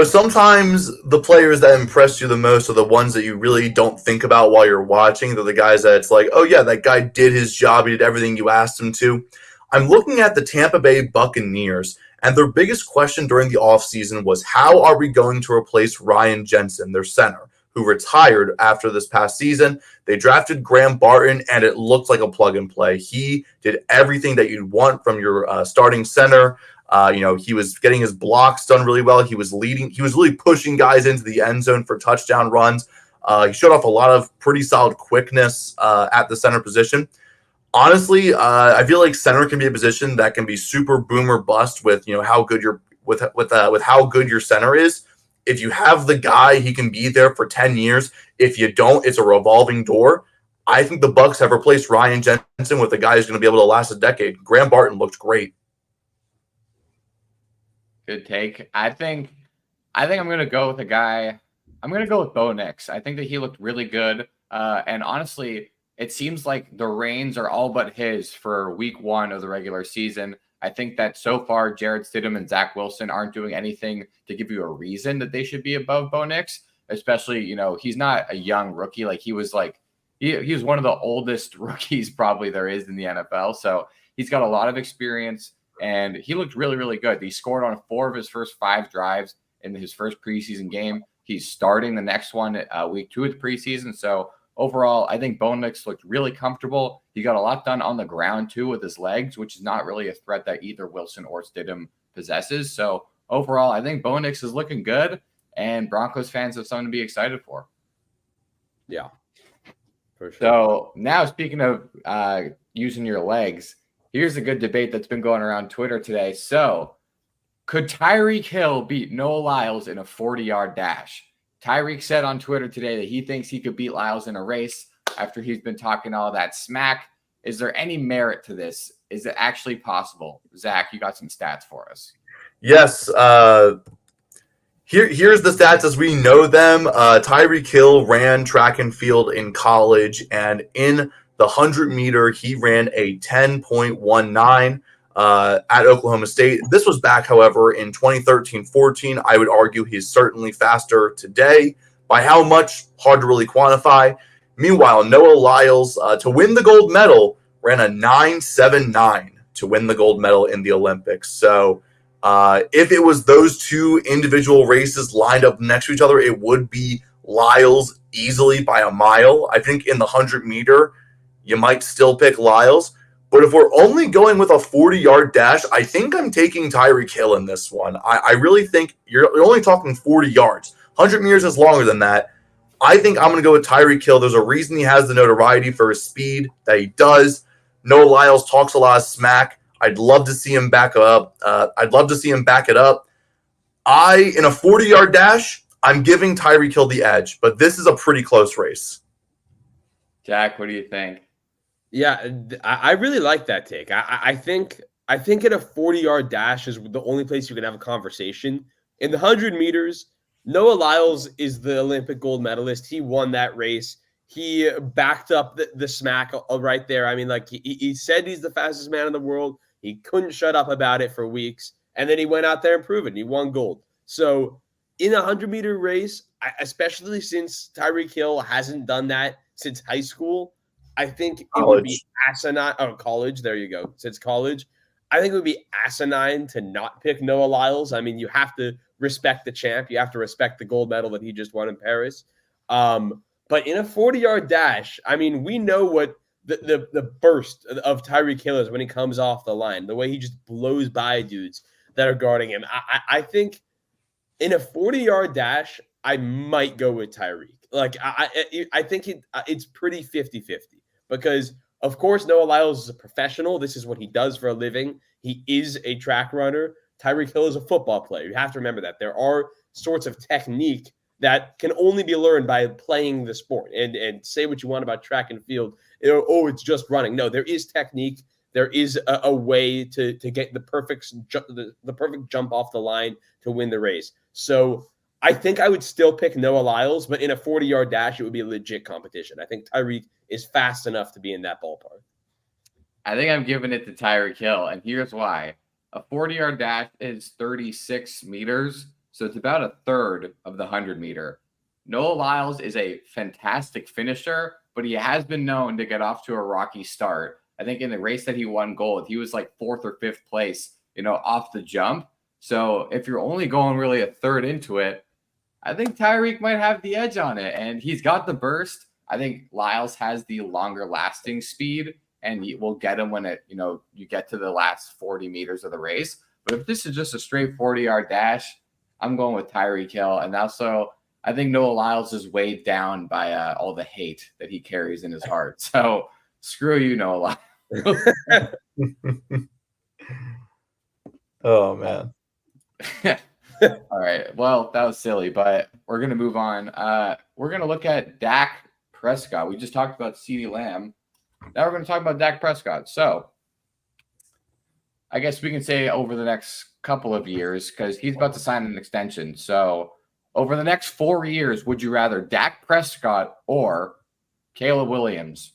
Speaker 4: sometimes the players that impress you the most are the ones that you really don't think about while you're watching. They're the guys that it's like, oh yeah, that guy did his job. He did everything you asked him to. I'm looking at the Tampa Bay Buccaneers, and their biggest question during the offseason was, how are we going to replace Ryan Jensen, their center, who retired after this past season? They drafted Graham Barton, and it looked like a plug and play. He did everything that you'd want from your starting center. He was getting his blocks done really well. He was leading. He was really pushing guys into the end zone for touchdown runs. He showed off a lot of pretty solid quickness at the center position. Honestly, I feel like center can be a position that can be super boom or bust with how good with how good your center is. If you have the guy, he can be there for 10 years. If you don't, it's a revolving door. I think the Bucs have replaced Ryan Jensen with a guy who's going to be able to last a decade. Graham Barton looked great.
Speaker 1: Good take. I think I'm gonna go with a guy. I'm gonna go with Bo Nix. I think that he looked really good. And honestly, it seems like the reins are all but his for week 1 of the regular season. I think that so far, Jarrett Stidham and Zach Wilson aren't doing anything to give you a reason that they should be above Bo Nix. Especially, he's not a young rookie. Like he was one of the oldest rookies probably there is in the NFL. So he's got a lot of experience. And he looked really, really good. He scored on 4 of his first 5 drives in his first preseason game. He's starting the next one week 2 of the preseason. So overall, I think Bo Nix looked really comfortable. He got a lot done on the ground too with his legs, which is not really a threat that either Wilson or Stidham possesses. So overall, I think Bo Nix is looking good, and Broncos fans have something to be excited for.
Speaker 3: Yeah, for sure.
Speaker 1: So now, speaking of using your legs, here's a good debate that's been going around Twitter today. So, could Tyreek Hill beat Noah Lyles in a 40-yard dash? Tyreek said on Twitter today that he thinks he could beat Lyles in a race after he's been talking all that smack. Is there any merit to this? Is it actually possible? Zach, you got some stats for us.
Speaker 4: Yes. Here's the stats as we know them. Tyreek Hill ran track and field in college, and in the 100-meter, he ran a 10.19 at Oklahoma State. This was back, however, in 2013-14. I would argue he's certainly faster today. By how much? Hard to really quantify. Meanwhile, Noah Lyles, to win the gold medal, ran a 9.79 to win the gold medal in the Olympics. So if it was those two individual races lined up next to each other, it would be Lyles easily by a mile. I think in the 100-meter, you might still pick Lyles. But if we're only going with a 40-yard dash, I think I'm taking Tyreek Hill in this one. I really think you're only talking 40 yards. 100 meters is longer than that. I think I'm going to go with Tyreek Hill. There's a reason he has the notoriety for his speed that he does. Noah Lyles talks a lot of smack. I'd love to see him back up. In a 40-yard dash, I'm giving Tyreek Hill the edge, but this is a pretty close race.
Speaker 1: Jack, what do you think?
Speaker 3: Yeah, I really like that take. I think at a 40-yard dash is the only place you can have a conversation. In the 100 meters, Noah Lyles is the Olympic gold medalist. He won that race. He backed up the smack right there. I mean, like he said he's the fastest man in the world. He couldn't shut up about it for weeks. And then he went out there and proved it. He won gold. So in a 100-meter race, especially since Tyreek Hill hasn't done that since high school, I think it would be asinine. Oh, college. There you go. Since college, I think it would be asinine to not pick Noah Lyles. I mean, you have to respect the champ. You have to respect the gold medal that he just won in Paris. But in a 40-yard dash, I mean, we know what the burst of Tyreek Hill is when he comes off the line, the way he just blows by dudes that are guarding him. I think in a 40-yard dash, I might go with Tyreek. Like, I think it's pretty 50-50 because, of course, Noah Lyles is a professional. This is what he does for a living. He is a track runner. Tyreek Hill is a football player. You have to remember that. There are sorts of technique that can only be learned by playing the sport. And say what you want about track and field. It's just running. No, there is technique. There is a way to get the perfect jump off the line to win the race. So I think I would still pick Noah Lyles, but in a 40-yard dash, it would be a legit competition. I think Tyreek is fast enough to be in that ballpark.
Speaker 1: I think I'm giving it to Tyreek Hill, and here's why. A 40-yard dash is 36 meters, so it's about a third of the 100-meter. Noah Lyles is a fantastic finisher, but he has been known to get off to a rocky start. I think in the race that he won gold, he was like 4th or 5th place, off the jump. So if you're only going really a third into it, I think Tyreek might have the edge on it, and he's got the burst. I think Lyles has the longer lasting speed, and he will get him when you get to the last 40 meters of the race. But if this is just a straight 40-yard dash, I'm going with Tyreek Hill. And also, I think Noah Lyles is weighed down by all the hate that he carries in his heart. So screw you, Noah Lyles.
Speaker 4: Oh, man.
Speaker 1: All right. Well, that was silly, but we're going to move on. We're going to look at Dak Prescott. We just talked about CeeDee Lamb. Now we're going to talk about Dak Prescott. So I guess we can say over the next couple of years, because he's about to sign an extension. So over the next 4 years, would you rather Dak Prescott or Caleb Williams?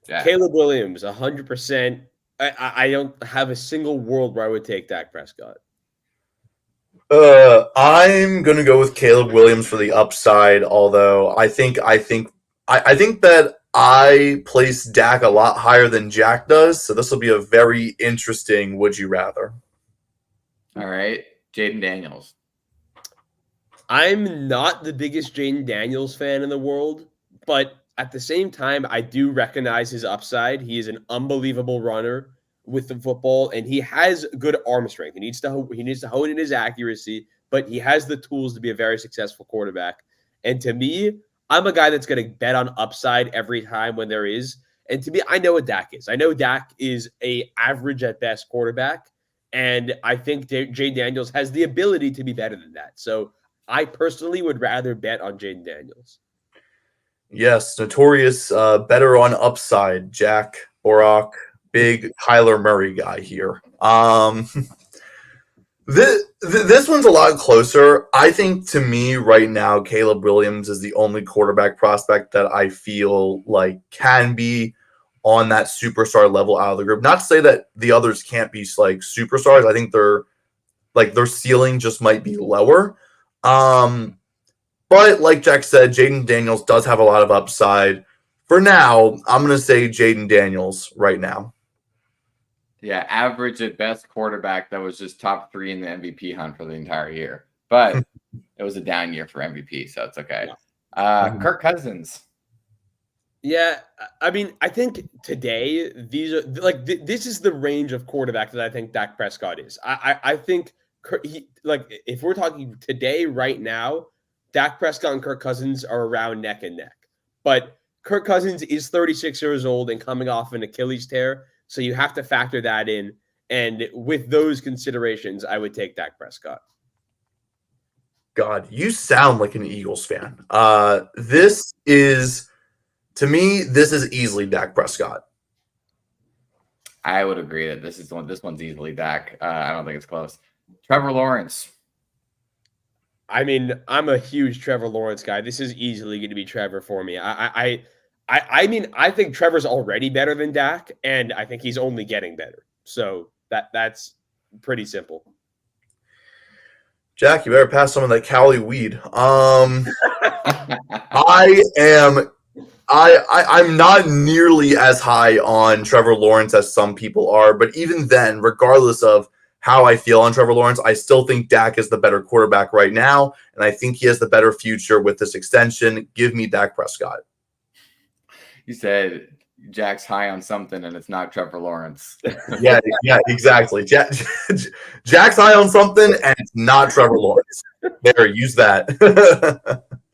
Speaker 3: Jack. Caleb Williams, 100%. I don't have a single world where I would take Dak Prescott.
Speaker 4: I'm gonna go with Caleb Williams for the upside. Although I think that I place Dak a lot higher than Jack does. So this will be a very interesting would you rather.
Speaker 1: All right, Jayden Daniels.
Speaker 3: I'm not the biggest Jayden Daniels fan in the world, but at the same time, I do recognize his upside. He is an unbelievable runner with the football, and he has good arm strength. He needs to hone in his accuracy, but he has the tools to be a very successful quarterback. And to me, I'm a guy that's going to bet on upside every time when there is. And to me, I know what Dak is. I know Dak is a average at best quarterback, and I think Jayden Daniels has the ability to be better than that. So I personally would rather bet on Jayden Daniels.
Speaker 4: Yes, notorious better on upside, Jack Borak, big Kyler Murray guy here. This one's a lot closer. I think to me right now, Caleb Williams is the only quarterback prospect that I feel like can be on that superstar level out of the group. Not to say that the others can't be like superstars. I think their ceiling just might be lower. But like Jack said, Jayden Daniels does have a lot of upside. For now, I'm going to say Jayden Daniels right now.
Speaker 1: Yeah, average at best quarterback that was just top 3 in the MVP hunt for the entire year. But it was a down year for MVP, so it's okay. Kirk Cousins.
Speaker 3: Yeah, I mean, I think today these are like this is the range of quarterback that I think Dak Prescott is. I think if we're talking today, right now, Dak Prescott and Kirk Cousins are around neck and neck. But Kirk Cousins is 36 years old and coming off an Achilles tear, so you have to factor that in. And with those considerations, I would take Dak Prescott.
Speaker 4: God, you sound like an Eagles fan. This is easily Dak Prescott.
Speaker 1: I would agree that this one's easily Dak. I don't think it's close. Trevor Lawrence.
Speaker 3: I mean, I'm a huge Trevor Lawrence guy. This is easily going to be Trevor for me. I mean, I think Trevor's already better than Dak, and I think he's only getting better. So that's pretty simple.
Speaker 4: Jack, you better pass some of that Cali weed. I'm not nearly as high on Trevor Lawrence as some people are, but even then, regardless of how I feel on Trevor Lawrence, I still think Dak is the better quarterback right now, and I think he has the better future with this extension. Give me Dak Prescott.
Speaker 1: You said Jack's high on something, and it's not Trevor Lawrence.
Speaker 4: yeah, exactly. Jack's high on something, and it's not Trevor Lawrence. There, use that.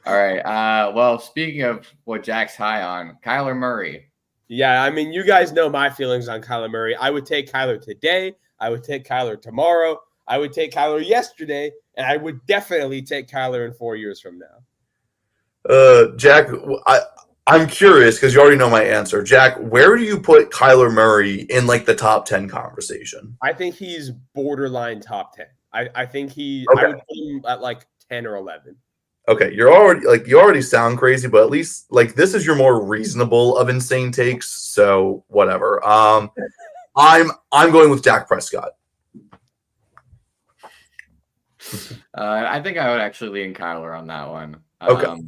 Speaker 1: All right. Well, speaking of what Jack's high on, Kyler Murray.
Speaker 3: Yeah, I mean, you guys know my feelings on Kyler Murray. I would take Kyler today. I would take Kyler tomorrow. I would take Kyler yesterday, and I would definitely take Kyler in 4 years from now.
Speaker 4: Jack, I'm curious because you already know my answer. Jack, where do you put Kyler Murray in like the top 10 conversation?
Speaker 3: I think he's borderline top 10. I think I would put him at like 10 or 11.
Speaker 4: Okay, you already sound crazy, but at least like this is your more reasonable of insane takes. So whatever. I'm going with Dak Prescott.
Speaker 1: I think I would actually lean Kyler on that one.
Speaker 4: Okay.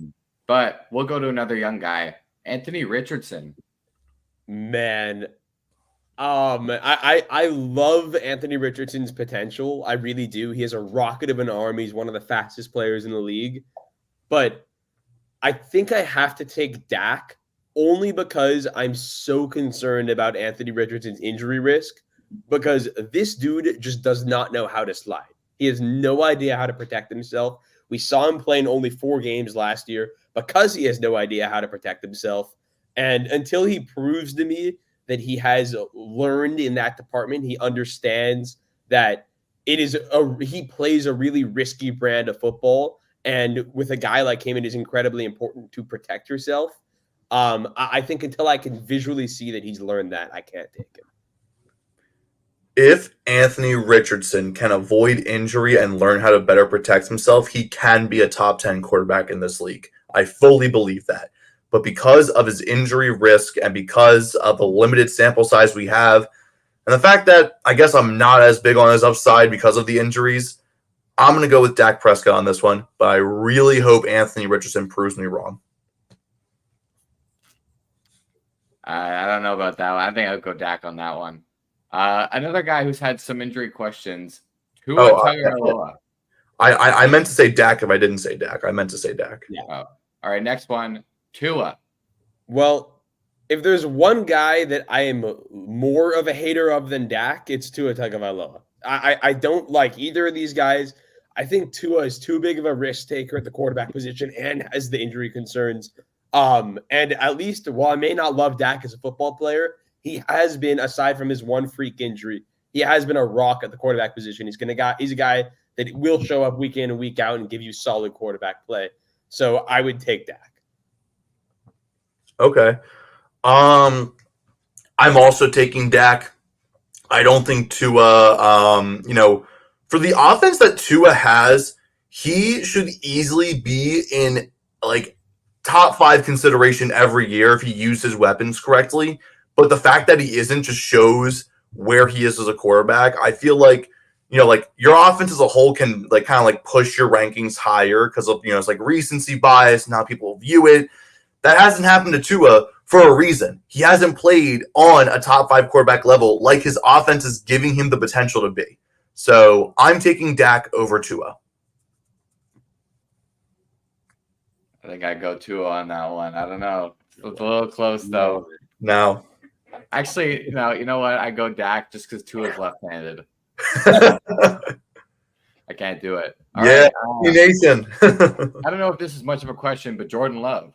Speaker 1: But we'll go to another young guy, Anthony Richardson.
Speaker 3: Man, I love Anthony Richardson's potential. I really do. He has a rocket of an arm. He's one of the fastest players in the league. But I think I have to take Dak only because I'm so concerned about Anthony Richardson's injury risk, because this dude just does not know how to slide. He has no idea how to protect himself. We saw him playing only 4 games last year because he has no idea how to protect himself. And until he proves to me that he has learned in that department, he understands that he plays a really risky brand of football. And with a guy like him, it is incredibly important to protect yourself. I think until I can visually see that he's learned that, I can't take him.
Speaker 4: If Anthony Richardson can avoid injury and learn how to better protect himself, he can be a top 10 quarterback in this league. I fully believe that. But because of his injury risk and because of the limited sample size we have, and the fact that I guess I'm not as big on his upside because of the injuries, I'm going to go with Dak Prescott on this one. But I really hope Anthony Richardson proves me wrong.
Speaker 1: I don't know about that one. I think I would go Dak on that one. Another guy who's had some injury questions, Tua Tagovailoa.
Speaker 4: I meant to say Dak if I didn't say Dak. I meant to say Dak.
Speaker 1: Yeah. Oh. All right, next one, Tua.
Speaker 3: Well, if there's one guy that I am more of a hater of than Dak, it's Tua Tagovailoa. I don't like either of these guys. I think Tua is too big of a risk taker at the quarterback position and has the injury concerns. And at least while I may not love Dak as a football player, he has been, aside from his one freak injury, he has been a rock at the quarterback position. He's a guy that will show up week in and week out and give you solid quarterback play. So I would take Dak.
Speaker 4: Okay. I'm also taking Dak. I don't think Tua, for the offense that Tua has, he should easily be in like top 5 consideration every year if he uses weapons correctly. But the fact that he isn't just shows where he is as a quarterback. I feel like, like your offense as a whole can like kind of like push your rankings higher because of, it's like recency bias and how people view it. That hasn't happened to Tua for a reason. He hasn't played on a top 5 quarterback level like his offense is giving him the potential to be. So I'm taking Dak over Tua.
Speaker 1: I think I'd go Tua on that one. I don't know. It's a little close, though.
Speaker 4: No.
Speaker 1: Actually, you know what? I go Dak just because Tua's left-handed. I can't do it. All right.
Speaker 4: Nathan.
Speaker 1: I don't know if this is much of a question, but Jordan Love.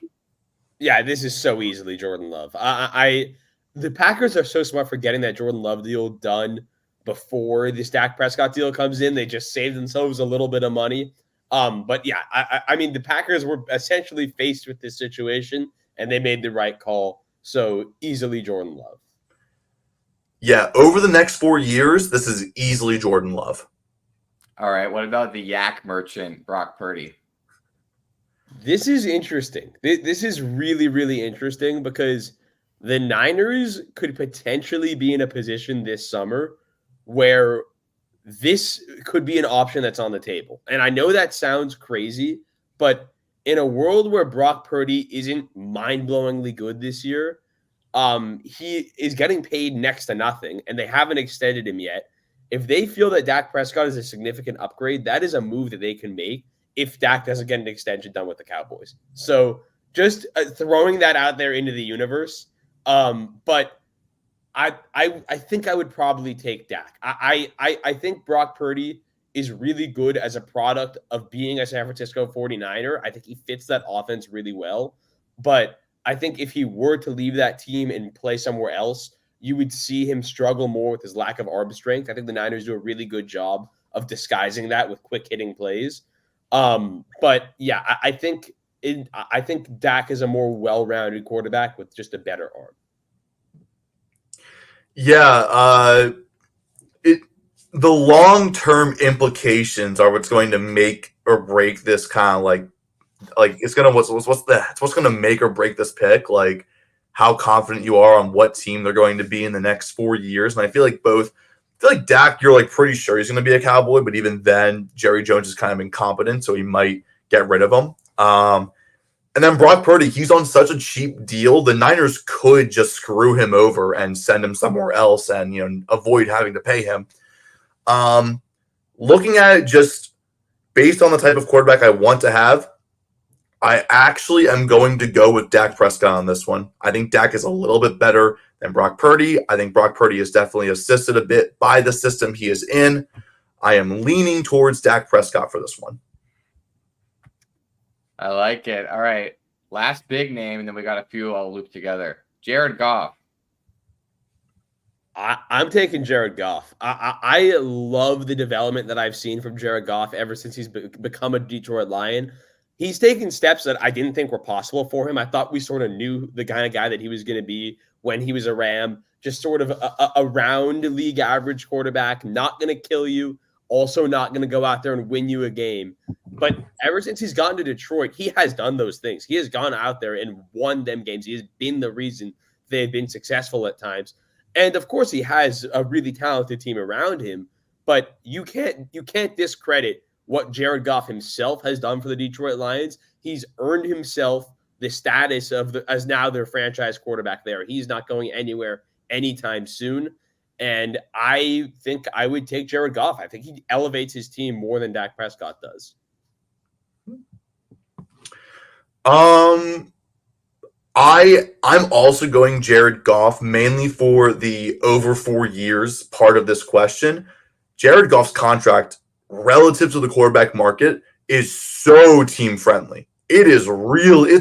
Speaker 3: Yeah, this is so easily Jordan Love. The Packers are so smart for getting that Jordan Love deal done before this Dak Prescott deal comes in. They just saved themselves a little bit of money. But yeah, I mean, the Packers were essentially faced with this situation, and they made the right call. So easily Jordan Love.
Speaker 4: Yeah, over the next 4 years, this is easily Jordan Love.
Speaker 1: All right, what about the yak merchant, Brock Purdy?
Speaker 3: This is interesting. This is really, really interesting because the Niners could potentially be in a position this summer where this could be an option that's on the table. And I know that sounds crazy, but in a world where Brock Purdy isn't mind-blowingly good this year, he is getting paid next to nothing, and they haven't extended him yet. If they feel that Dak Prescott is a significant upgrade, that is a move that they can make if Dak doesn't get an extension done with the Cowboys. So just throwing that out there into the universe. But I think I would probably take Dak. I think Brock Purdy is really good as a product of being a San Francisco 49er. I think he fits that offense really well. But I think if he were to leave that team and play somewhere else, you would see him struggle more with his lack of arm strength. I think the Niners do a really good job of disguising that with quick hitting plays. But yeah, I think Dak is a more well-rounded quarterback with just a better arm.
Speaker 4: Yeah, the long-term implications are what's going to make or break this kind of like it's gonna what's gonna make or break this pick, like how confident you are on what team they're going to be in the next 4 years. And I feel like Dak, you're like pretty sure he's gonna be a Cowboy, but even then, Jerry Jones is kind of incompetent, so he might get rid of him. And then Brock Purdy, he's on such a cheap deal. The Niners could just screw him over and send him somewhere else and avoid having to pay him. Looking at it just based on the type of quarterback I want to have, I actually am going to go with Dak Prescott on this one. I think Dak is a little bit better than Brock Purdy. I think Brock Purdy is definitely assisted a bit by the system he is in. I am leaning towards Dak Prescott for this one.
Speaker 1: I like it. All right. Last big name, and then we got a few I'll loop together. Jared Goff.
Speaker 3: I'm taking Jared Goff. I love the development that I've seen from Jared Goff ever since he's become a Detroit Lion. He's taken steps that I didn't think were possible for him. I thought we sort of knew the kind of guy that he was going to be when he was a Ram, just sort of a round league average quarterback, not going to kill you, also not going to go out there and win you a game. But ever since he's gotten to Detroit, he has done those things. He has gone out there and won them games. He has been the reason they've been successful at times. And of course, he has a really talented team around him. But you can't discredit what Jared Goff himself has done for the Detroit Lions. He's earned himself the status as now their franchise quarterback there. He's not going anywhere anytime soon. And I think I would take Jared Goff. I think he elevates his team more than Dak Prescott does.
Speaker 4: I'm also going Jared Goff mainly for the over 4 years part of this question. Jared Goff's contract relative to the quarterback market is so team friendly. It's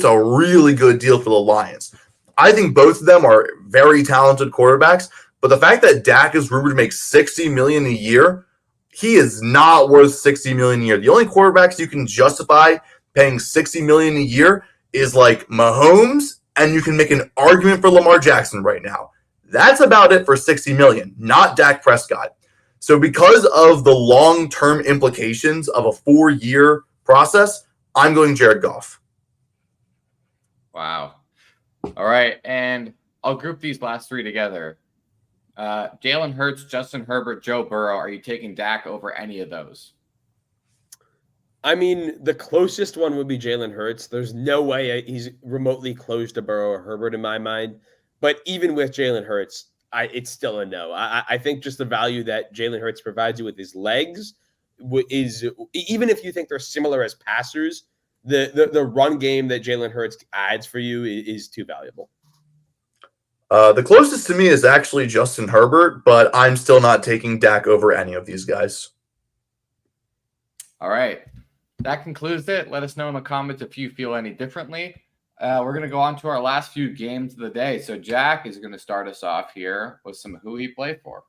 Speaker 4: a really good deal for the Lions. I think both of them are very talented quarterbacks, but the fact that Dak is rumored to make $60 million a year, he is not worth $60 million a year. The only quarterbacks you can justify paying $60 million a year is like Mahomes, and you can make an argument for Lamar Jackson right now. That's about it for $60 million, not Dak Prescott. So because of the long-term implications of a 4-year process, I'm going Jared Goff.
Speaker 1: Wow. All right, and I'll group these last three together. Jalen Hurts, Justin Herbert, Joe Burrow. Are you taking Dak over any of those?
Speaker 3: I mean, the closest one would be Jalen Hurts. There's no way he's remotely close to Burrow or Herbert in my mind. But even with Jalen Hurts, it's still a no. I think just the value that Jalen Hurts provides you with his legs is, even if you think they're similar as passers, the run game that Jalen Hurts adds for you is too valuable.
Speaker 4: The closest to me is actually Justin Herbert, but I'm still not taking Dak over any of these guys.
Speaker 1: All right. That concludes it. Let us know in the comments if you feel any differently. We're going to go on to our last few games of the day. So Jack is going to start us off here with some who he played for.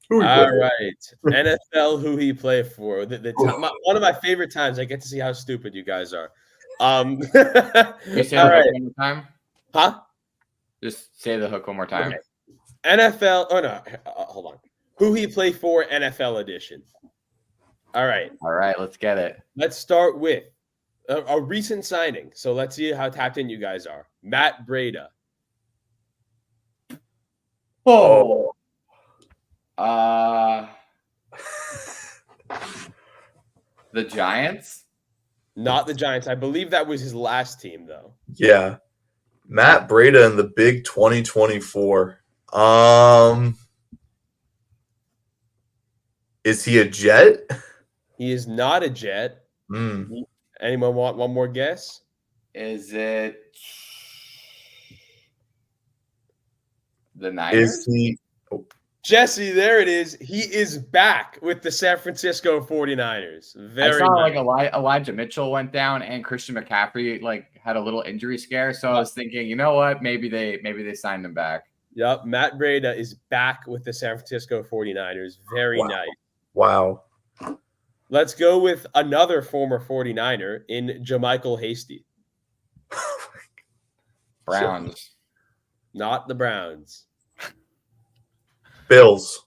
Speaker 3: All right. NFL who he played for. One of my favorite times. I get to see how stupid you guys are.
Speaker 1: You say the hook one more time?
Speaker 3: Huh?
Speaker 1: Just say the hook one more time.
Speaker 3: Okay. NFL. Oh, no. Hold on. Who he played for NFL edition. All right.
Speaker 1: All right. Let's get it.
Speaker 3: Let's start with a recent signing. So let's see how tapped in you guys are. Matt Breida.
Speaker 1: Oh. The Giants?
Speaker 3: Not the Giants. I believe that was his last team, though.
Speaker 4: Yeah. Matt Breida in the big 2024. Is he a Jet?
Speaker 3: He is not a Jet. Anyone want one more guess?
Speaker 1: Is it the Niners?
Speaker 4: Is he?
Speaker 3: Jesse, there it is. He is back with the San Francisco 49ers.
Speaker 1: I saw like Elijah Mitchell went down and Christian McCaffrey had a little injury scare. So I was thinking, you know what? Maybe they signed him back.
Speaker 3: Yep. Matt Breida is back with the San Francisco 49ers. Very nice.
Speaker 4: Wow.
Speaker 3: Let's go with another former 49er in JaMychal Hasty.
Speaker 1: Browns.
Speaker 3: Not the Browns.
Speaker 4: Bills.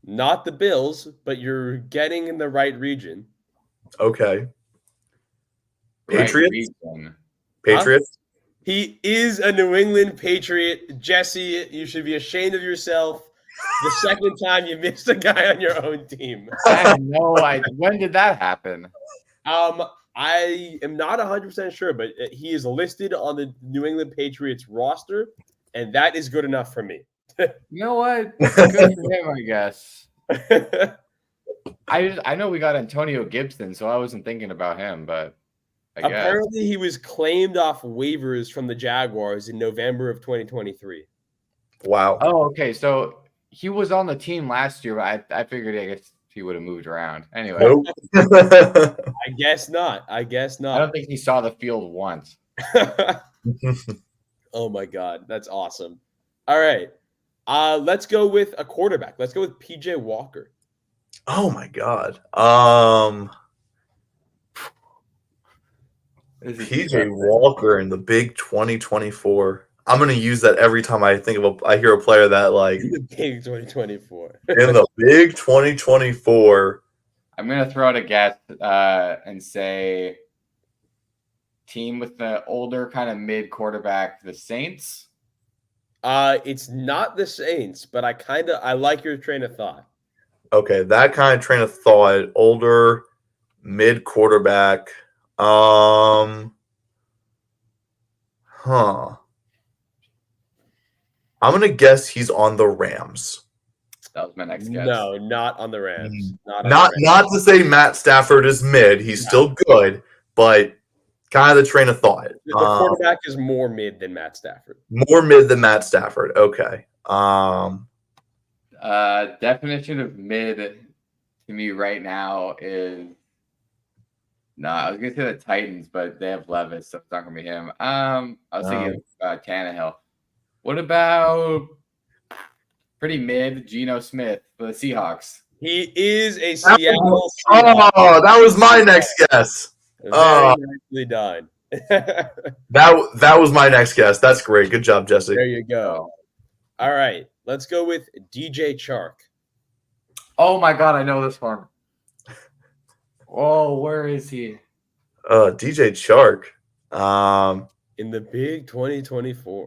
Speaker 3: Not the Bills, but you're getting in the right region.
Speaker 4: Okay.
Speaker 1: Right
Speaker 4: Patriots.
Speaker 1: region.
Speaker 4: Patriots.
Speaker 3: He is a New England Patriot. Jesse, you should be ashamed of yourself. The second time you missed a guy on your own team.
Speaker 1: I had no idea. When did that happen?
Speaker 3: I am not 100% sure, but he is listed on the New England Patriots roster, and that is good enough for me.
Speaker 1: You know what? Good for him, I guess. I know we got Antonio Gibson, so I wasn't thinking about him, but I guess.
Speaker 3: Apparently he was claimed off waivers from the Jaguars in November of 2023.
Speaker 4: Wow.
Speaker 1: Oh, okay. So he was on the team last year, but I figured I guess he would have moved around. Anyway,
Speaker 4: Nope.
Speaker 3: I guess not. I guess
Speaker 1: I
Speaker 3: not.
Speaker 1: don't think he saw the field once.
Speaker 3: Oh my God, that's awesome. All right. Let's go with a quarterback. Let's go with PJ Walker.
Speaker 4: Oh my God. PJ Walker in the big 2024. I'm gonna use that every time I think of I hear a player that like
Speaker 3: In the big 2024.
Speaker 4: in the big 2024.
Speaker 1: I'm gonna throw out a guess and say team with the older kind of mid quarterback, the Saints.
Speaker 3: It's not the Saints, but I like your train of thought.
Speaker 4: Okay, that kind of train of thought. Older mid quarterback. I'm gonna guess he's on the Rams.
Speaker 1: That was my next guess.
Speaker 3: No, not on the Rams.
Speaker 4: Not to say Matt Stafford is mid. He's still good, but kind of the train of thought.
Speaker 3: The quarterback is more mid than Matt Stafford.
Speaker 4: More mid than Matt Stafford. Okay.
Speaker 1: Definition of mid to me right now is I was gonna say the Titans, but they have Levis, so it's not gonna be him. I was thinking Tannehill. What about pretty mid Geno Smith for the Seahawks?
Speaker 3: He is a Seattle.
Speaker 4: That was my next guess.
Speaker 3: Very nicely done.
Speaker 4: That was my next guess. That's great. Good job, Jesse.
Speaker 3: There you go. All right, let's go with DJ Chark.
Speaker 1: Oh my God, I know this one. Oh, where is he?
Speaker 4: DJ Chark.
Speaker 3: In the big 2024.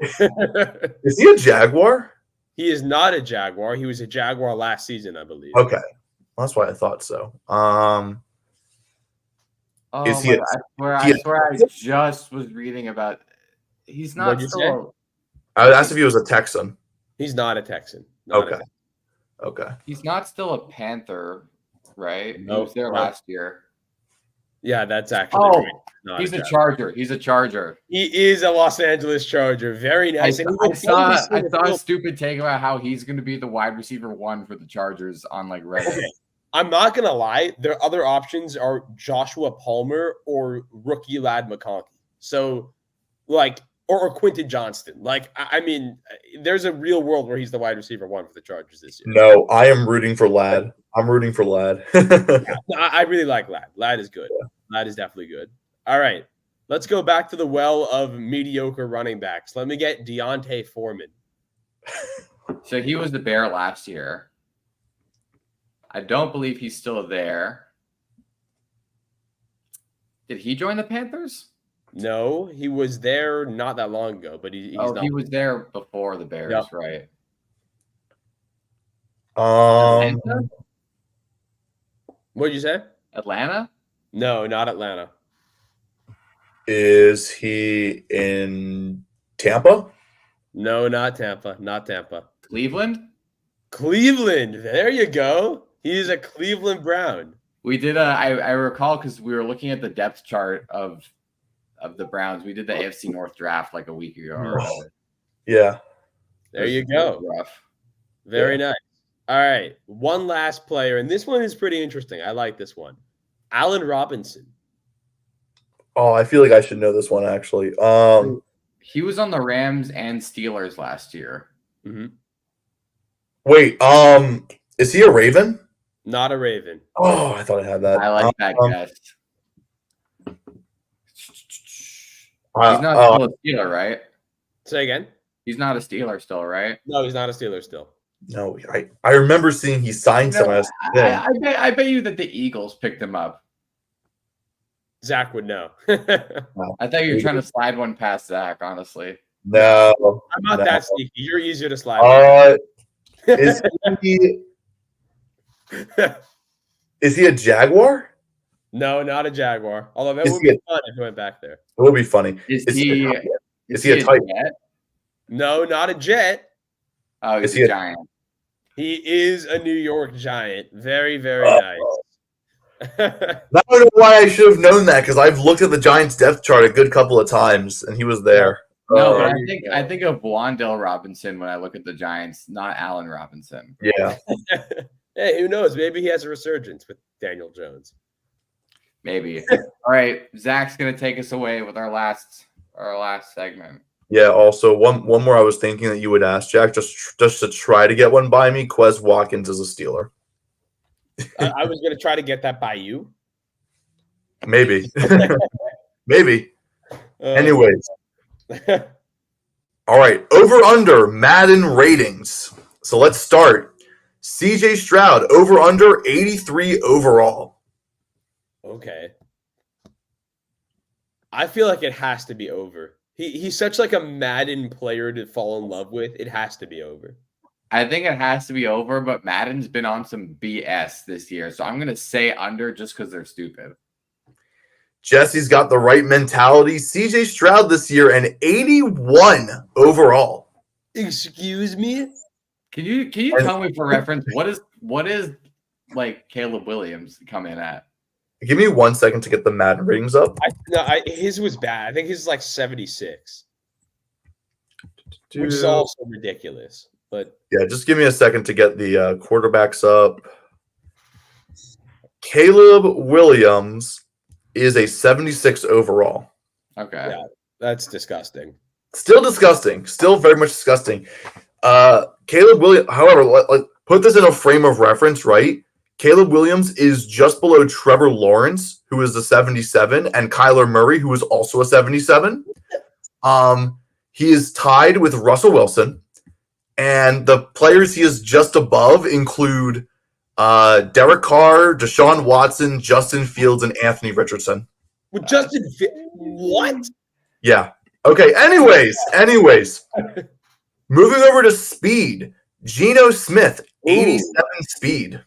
Speaker 4: Is he a Jaguar?
Speaker 3: He is not a Jaguar. He was a Jaguar last season, I believe.
Speaker 4: Okay. Well, that's why I thought so. Is he?
Speaker 1: I swear I just was reading about. He's not.
Speaker 3: What'd you say?
Speaker 4: I asked if he was a Texan.
Speaker 3: He's not a Texan. Not a
Speaker 4: Okay.
Speaker 3: Texan.
Speaker 4: Okay.
Speaker 1: He's not still a Panther, right?
Speaker 3: Nope.
Speaker 1: He was there last year.
Speaker 3: Yeah, that's actually.
Speaker 1: Oh,
Speaker 3: right. Not
Speaker 1: he's a
Speaker 3: Jaguar.
Speaker 1: Charger. He's a Charger.
Speaker 3: He is a Los Angeles Charger. Very
Speaker 1: I
Speaker 3: nice. And
Speaker 1: saw
Speaker 3: he was
Speaker 1: a stupid take about how he's going to be the wide receiver 1 for the Chargers on like Reddit.
Speaker 3: Okay. I'm not gonna lie. Their other options are Joshua Palmer or rookie Lad McConkey. So, like, or Quentin Johnston. Like, I mean, there's a real world where he's the wide receiver 1 for the Chargers this year.
Speaker 4: No, I am rooting for Lad. I'm rooting for Lad.
Speaker 3: I really like Lad. Lad is good.
Speaker 4: Yeah.
Speaker 3: Lad is definitely good. All right, let's go back to the well of mediocre running backs. Let me get Deontay Foreman.
Speaker 1: So he was the Bear last year. I don't believe he's still there. Did he join the Panthers?
Speaker 3: No, he was there not that long ago, but he's not.
Speaker 1: He was there before the Bears,
Speaker 3: Yep.
Speaker 1: right?
Speaker 4: Um,
Speaker 3: What'd you say?
Speaker 1: Atlanta?
Speaker 3: No, not Atlanta.
Speaker 4: is he in Tampa?
Speaker 3: No, not Tampa. Not Tampa.
Speaker 1: Cleveland?
Speaker 3: Cleveland. There you go. He's a Cleveland Brown.
Speaker 1: We did I recall because we were looking at the depth chart of the Browns. We did the AFC North draft like a week ago. Or whatever.
Speaker 4: Yeah.
Speaker 3: There you
Speaker 1: It was
Speaker 3: go.
Speaker 1: rough.
Speaker 3: Very nice. All right. One last player, and this one is pretty interesting. I like this one. Allen Robinson.
Speaker 4: Oh, I feel like I should know this one actually.
Speaker 1: He was on the Rams and Steelers last year.
Speaker 3: Mm-hmm.
Speaker 4: Wait. Is he a Raven?
Speaker 3: Not a Raven.
Speaker 4: Oh, I thought I had that.
Speaker 1: I like that guess. He's not still a Steeler, right?
Speaker 3: Say again?
Speaker 1: He's not a Steeler still, right?
Speaker 3: No, he's not a Steeler still.
Speaker 4: No, I remember seeing he signed someone.
Speaker 1: I bet you that the Eagles picked him up.
Speaker 3: Zach would know.
Speaker 1: I thought you were trying to slide one past Zach, honestly.
Speaker 4: No.
Speaker 3: I'm not that sneaky. You're easier to slide.
Speaker 4: Is he a Jaguar?
Speaker 3: No, not a Jaguar. Although that
Speaker 4: Is
Speaker 3: would
Speaker 4: he
Speaker 3: be fun if he went back there.
Speaker 4: It would be funny.
Speaker 1: Is
Speaker 4: he a
Speaker 1: Titan?
Speaker 4: Titan?
Speaker 3: No, not a Jet.
Speaker 1: Oh,
Speaker 4: Is
Speaker 1: he's
Speaker 4: he
Speaker 1: a
Speaker 4: a-
Speaker 1: Giant.
Speaker 3: He is a New York Giant. Very, very nice.
Speaker 4: I don't know why I should have known that because I've looked at the Giants' depth chart a good couple of times and he was there.
Speaker 1: No, but
Speaker 3: there you
Speaker 1: I
Speaker 3: go.
Speaker 1: think of Wandale Robinson when I look at the Giants, not Allen Robinson.
Speaker 4: Yeah.
Speaker 3: Hey, who knows? Maybe he has a resurgence with Daniel Jones.
Speaker 1: Maybe. All right, Zach's gonna take us away with our last segment.
Speaker 4: Yeah. Also, one more I was thinking that you would ask, Jack, just to try to get one by me. Quez Watkins is a Steeler.
Speaker 3: I was going to try to get that by you.
Speaker 4: Maybe. Maybe. Anyways. All right. Over under Madden ratings. So let's start. CJ Stroud over under 83 overall.
Speaker 3: Okay. I feel like it has to be over. He's such like a Madden player to fall in love with. It has to be over.
Speaker 1: I think it has to be over, but Madden's been on some BS this year, so I'm gonna say under just because they're stupid.
Speaker 4: Jesse's got the right mentality. CJ Stroud this year an 81 overall.
Speaker 3: Excuse me?
Speaker 1: Can you tell me for reference what is like Caleb Williams come in at?
Speaker 4: Give me 1 second to get the Madden ratings up.
Speaker 3: His was bad. I think his is like 76, which is also ridiculous. But
Speaker 4: yeah, just give me a second to get the quarterbacks up. Caleb Williams is a 76 overall.
Speaker 1: Okay.
Speaker 3: Yeah. That's disgusting.
Speaker 4: Still disgusting. Still very much disgusting. Caleb Williams, however, let put this in a frame of reference, right? Caleb Williams is just below Trevor Lawrence, who is a 77, and Kyler Murray, who is also a 77. He is tied with Russell Wilson, and the players he is just above include Derek Carr, Deshaun Watson, Justin Fields, and Anthony Richardson.
Speaker 3: With what?
Speaker 4: Yeah. Okay. Anyways. Moving over to speed. Geno Smith, 87 speed.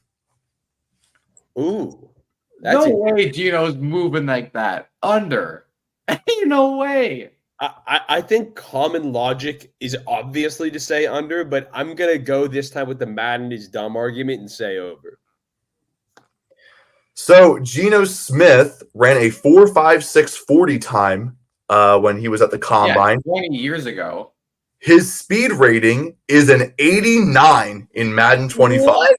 Speaker 3: Ooh.
Speaker 1: No way Geno's moving like that. Under. No way.
Speaker 3: I think common logic is obviously to say under, but I'm going to go this time with the Madden is dumb argument and say over.
Speaker 4: So Geno Smith ran a 4.56 40 time when he was at the combine.
Speaker 1: Yeah, 20 years ago.
Speaker 4: His speed rating is an 89 in Madden 25.
Speaker 3: What?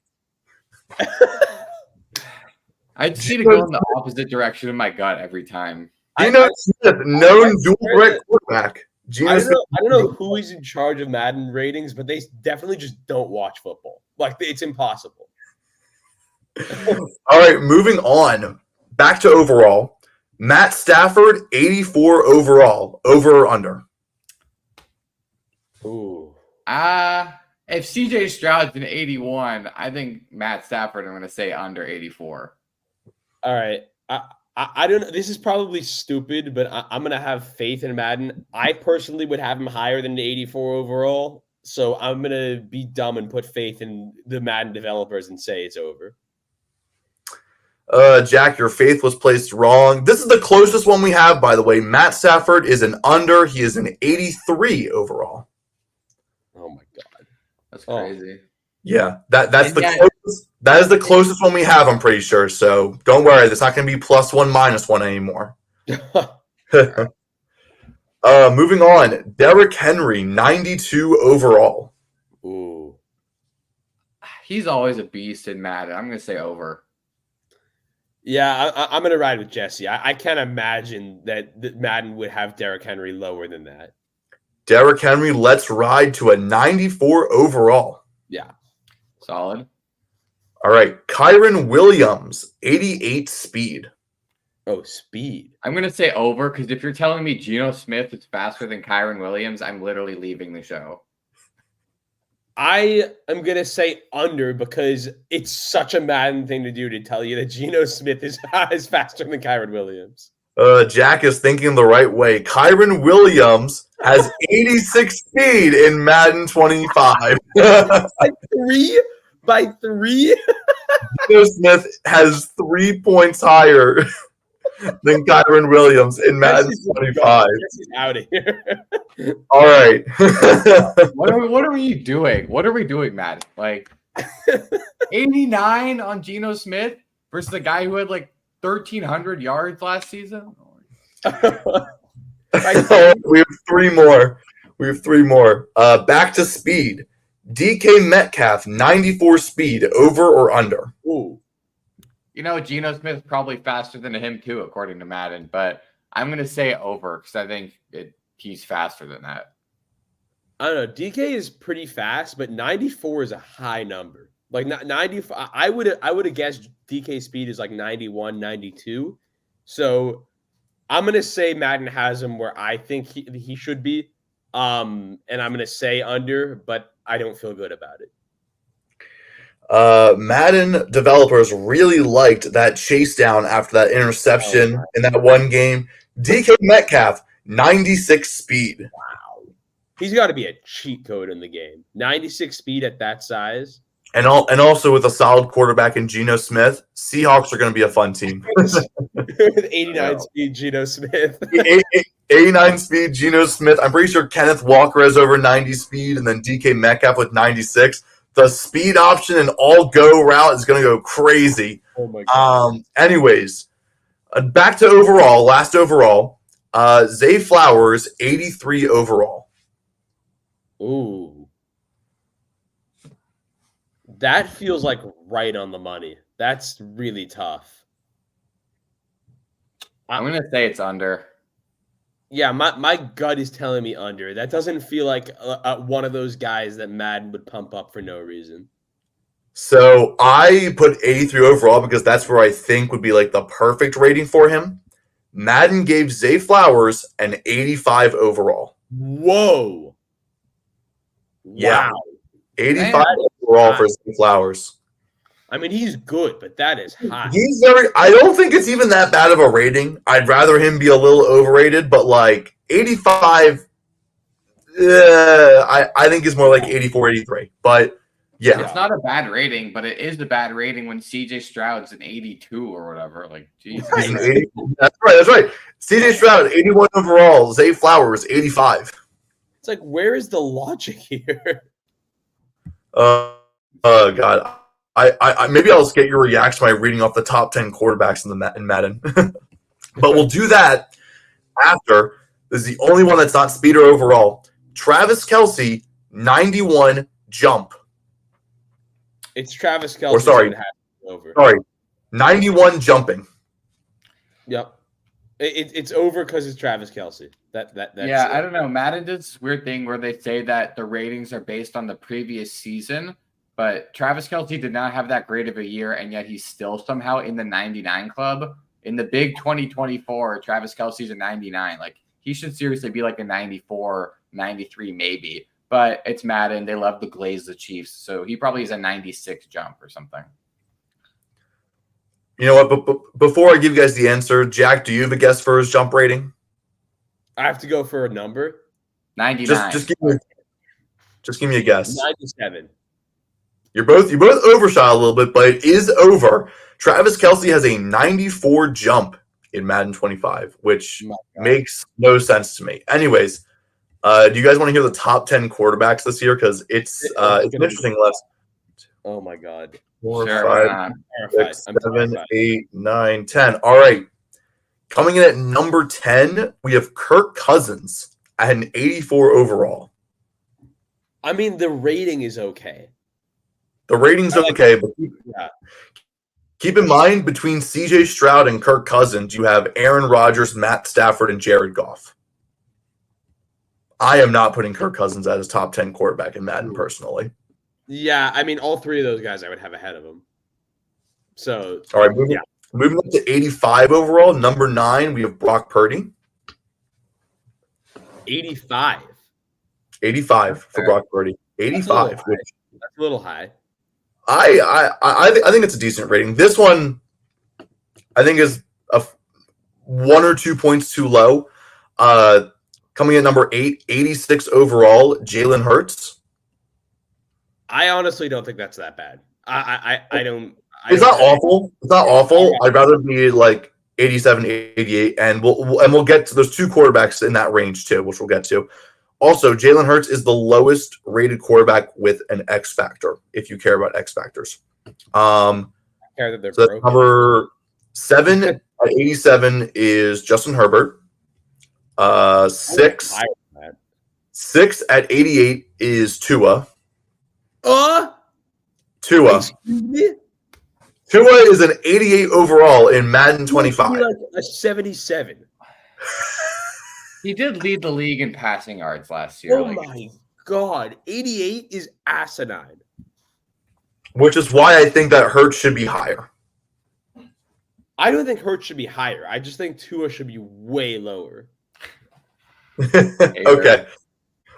Speaker 1: I just need to go in the opposite direction of my gut every time.
Speaker 4: Geno Smith, known dual threat quarterback.
Speaker 3: I don't know who is in charge of Madden ratings, but they definitely just don't watch football. Like, it's impossible.
Speaker 4: All right, moving on. Back to overall. Matt Stafford, 84 overall. Over or under?
Speaker 3: Ooh.
Speaker 1: If CJ Stroud's an 81, I think Matt Stafford, I'm going to say under 84.
Speaker 3: All right. I don't know. This is probably stupid, but I'm going to have faith in Madden. I personally would have him higher than the 84 overall. So I'm going to be dumb and put faith in the Madden developers and say it's over.
Speaker 4: Jack, your faith was placed wrong. This is the closest one we have, by the way. Matt Stafford is an under. He is an 83 overall.
Speaker 3: Oh, my God.
Speaker 1: That's crazy.
Speaker 4: Yeah, that's the closest. That is the closest one we have, I'm pretty sure. So don't worry, it's not going to be +1, -1 anymore. Moving on, Derrick Henry, 92 overall.
Speaker 3: Ooh.
Speaker 1: He's always a beast in Madden. I'm going to say over.
Speaker 3: Yeah, I'm going to ride with Jesse. I can't imagine that Madden would have Derrick Henry lower than that.
Speaker 4: Derrick Henry, let's ride to a 94 overall.
Speaker 3: Yeah.
Speaker 1: Solid.
Speaker 4: All right. Kyron Williams, 88 speed.
Speaker 3: Oh, speed.
Speaker 1: I'm going to say over because if you're telling me Geno Smith is faster than Kyron Williams, I'm literally leaving the show.
Speaker 3: I am going to say under because it's such a Madden thing to do to tell you that Geno Smith is faster than Kyron Williams.
Speaker 4: Jack is thinking the right way. Kyron Williams has 86 speed in Madden 25.
Speaker 3: By three?
Speaker 4: Geno Smith has 3 points higher than Kyron Williams in Madden 25.
Speaker 3: He's out of here.
Speaker 4: All right.
Speaker 1: What are we doing? What are we doing, Matt? Like 89 on Geno Smith versus the guy who had like 1,300 yards last season?
Speaker 4: We have 3 more. Back to speed. DK Metcalf, 94 speed, over or under?
Speaker 3: Ooh.
Speaker 1: You know, Geno Smith is probably faster than him too, according to Madden, but I'm going to say over because I think he's faster than that.
Speaker 3: I don't know. DK is pretty fast, but 94 is a high number. Like 95, I would have guessed DK speed is like 91, 92. So I'm going to say Madden has him where I think he should be. And I'm going to say under, but I don't feel good about it.
Speaker 4: Madden developers really liked that chase down after that interception in that one game. DK Metcalf, 96 speed.
Speaker 3: Wow. He's got to be a cheat code in the game. 96 speed at that size.
Speaker 4: And also with a solid quarterback in Geno Smith, Seahawks are going to be a fun team.
Speaker 3: With 89 speed Geno Smith.
Speaker 4: 89 speed Geno Smith. I'm pretty sure Kenneth Walker has over 90 speed, and then DK Metcalf with 96. The speed option and all go route is going to go crazy.
Speaker 3: Oh my God.
Speaker 4: Anyways, back to overall. Last overall, Zay Flowers, 83 overall.
Speaker 3: Ooh. That feels like right on the money. That's really tough.
Speaker 1: I'm going to say it's under.
Speaker 3: Yeah, my gut is telling me under. That doesn't feel like one of those guys that Madden would pump up for no reason.
Speaker 4: So I put 83 overall because that's where I think would be like the perfect rating for him. Madden gave Zay Flowers an 85 overall.
Speaker 3: Whoa.
Speaker 4: Yeah.
Speaker 3: Wow.
Speaker 4: 85 overall for Zay Flowers.
Speaker 3: I mean, he's good, but that is high.
Speaker 4: I don't think it's even that bad of a rating. I'd rather him be a little overrated, but like 85, I think is more like 84, 83. But yeah.
Speaker 1: It's not a bad rating, but it is a bad rating when CJ Stroud's an 82 or whatever. Like, Jesus.
Speaker 4: That's right. CJ Stroud, 81 overall. Zay Flowers, 85.
Speaker 3: It's like, where is the logic here?
Speaker 4: God. I maybe I'll just get your reaction by reading off the top 10 quarterbacks in Madden. But we'll do that after. This is the only one that's not speed or overall. Travis Kelce, 91 jump.
Speaker 3: It's Travis Kelce.
Speaker 4: Or sorry, 91 jumping.
Speaker 3: Yep. It's over because it's Travis Kelce. That's
Speaker 1: yeah, I don't know. Madden did this weird thing where they say that the ratings are based on the previous season. But Travis Kelce did not have that great of a year, and yet he's still somehow in the 99 club. In the big 2024, Travis Kelce's a 99. Like, he should seriously be like a 94, 93 maybe. But it's Madden. They love to glaze the Chiefs. So he probably is a 96 jump or something.
Speaker 4: You know what? But before I give you guys the answer, Jack, do you have a guess for his jump rating?
Speaker 3: I have to go for a number.
Speaker 1: 99.
Speaker 4: Just give me a guess.
Speaker 3: 97.
Speaker 4: You both overshot a little bit, but it is over. Travis Kelce has a 94 jump in Madden 25, which makes no sense to me. Anyways, do you guys want to hear the top 10 quarterbacks this year? Because it's an interesting list.
Speaker 3: Oh my God.
Speaker 4: 4,
Speaker 1: Sure,
Speaker 4: 5, 6, 7, 8, 9, 10. All right. Coming in at number 10, we have Kirk Cousins at an 84 overall.
Speaker 3: I mean, the rating is okay.
Speaker 4: The rating's okay, but keep in mind, between CJ Stroud and Kirk Cousins, you have Aaron Rodgers, Matt Stafford, and Jared Goff. I am not putting Kirk Cousins as his top 10 quarterback in Madden personally.
Speaker 3: Yeah, I mean, all three of those guys I would have ahead of him. So,
Speaker 4: All right, moving up to 85 overall. Number 9, we have Brock Purdy.
Speaker 3: 85.
Speaker 4: 85 for Brock Purdy. 85.
Speaker 3: That's a little high.
Speaker 4: I think it's a decent rating. This one, I think, is 1 or 2 points too low. Coming in number 8, 86 overall, Jalen Hurts.
Speaker 3: I honestly don't think that's that bad. I don't.
Speaker 4: It's not awful. It's not awful. I'd rather be like 87, 88, and we'll get to those 2 quarterbacks in that range too, which we'll get to. Also, Jalen Hurts is the lowest rated quarterback with an X factor, if you care about X factors.
Speaker 3: Care that they're
Speaker 4: so number 7 at 87 is Justin Herbert. 6 at 88 is Tua. Tua.
Speaker 3: Excuse me?
Speaker 4: Tua is an 88 overall in Madden 25.
Speaker 3: Like a 77.
Speaker 1: He did lead the league in passing yards last year.
Speaker 3: Oh my God. 88 is asinine.
Speaker 4: Which is why I think that Hurts should be higher.
Speaker 3: I don't think Hurts should be higher. I just think Tua should be way lower.
Speaker 4: Okay.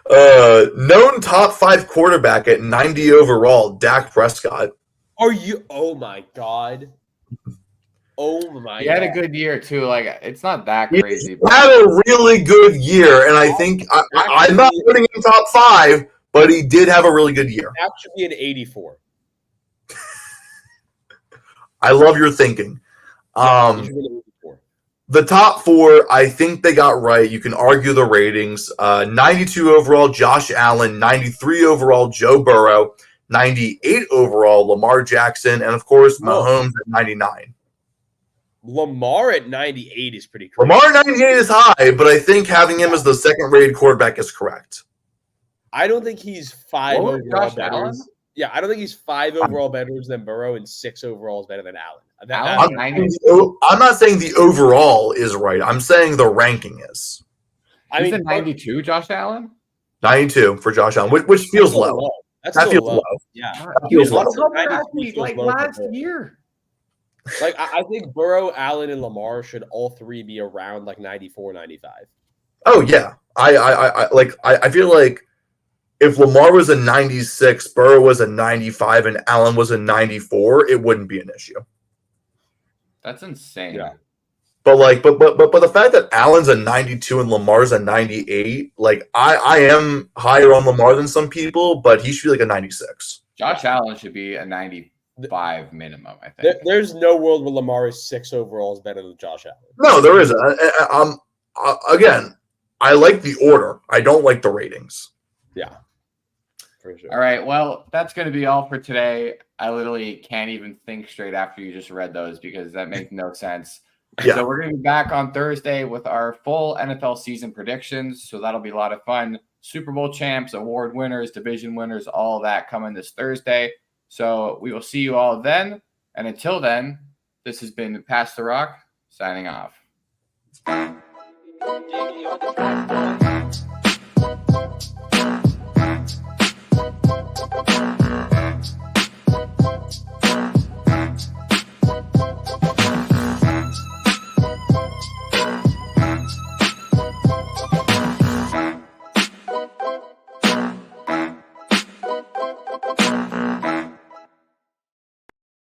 Speaker 4: Known top 5 quarterback at 90 overall, Dak Prescott.
Speaker 3: Are you? Oh my God. Oh my!
Speaker 1: He had a good year too. Like it's not that crazy.
Speaker 4: He had a really good year, and I think I'm not putting him top 5, but he did have a really good year.
Speaker 3: That should be an 84.
Speaker 4: I love your thinking. The top 4, I think they got right. You can argue the ratings. 92 overall, Josh Allen. 93 overall, Joe Burrow. 98 overall, Lamar Jackson. And, of course, Mahomes at 99.
Speaker 3: Lamar at 98 is pretty crazy.
Speaker 4: Lamar at 98 is high, but I think having him as the second-rated quarterback is correct.
Speaker 3: I don't think he's 5 overall
Speaker 1: Josh
Speaker 3: better.
Speaker 1: Allen?
Speaker 3: Yeah, I don't think he's 5 overall better than Burrow and 6 overall is better than Allen.
Speaker 1: Allen,
Speaker 4: I'm not saying the overall is right. I'm saying the ranking is.
Speaker 1: He's a 92, Josh Allen?
Speaker 4: 92 for Josh Allen, which feels low.
Speaker 3: That feels low. Yeah.
Speaker 4: That feels low.
Speaker 1: Like last year.
Speaker 3: Like I think Burrow, Allen, and Lamar should all 3 be around like 94, 95.
Speaker 4: Oh yeah. I feel like if Lamar was a 96, Burrow was a 95, and Allen was a 94, it wouldn't be an issue.
Speaker 1: That's insane.
Speaker 3: Yeah.
Speaker 4: But the fact that Allen's a 92 and Lamar's a 98, like I am higher on Lamar than some people, but he should be like a 96.
Speaker 1: Josh Allen should be a 95 minimum, I think.
Speaker 3: There's no world where Lamar is 6 overall is better than Josh Allen.
Speaker 4: No, there isn't. Again, I like the order. I don't like the ratings.
Speaker 3: Yeah. For sure.
Speaker 1: All right. Well, that's going to be all for today. I literally can't even think straight after you just read those because that makes no sense.
Speaker 4: Yeah.
Speaker 1: So we're going to be back on Thursday with our full NFL season predictions. So that'll be a lot of fun. Super Bowl champs, award winners, division winners, all that coming this Thursday. So we will see you all then. And until then, this has been Pass the Rock signing off.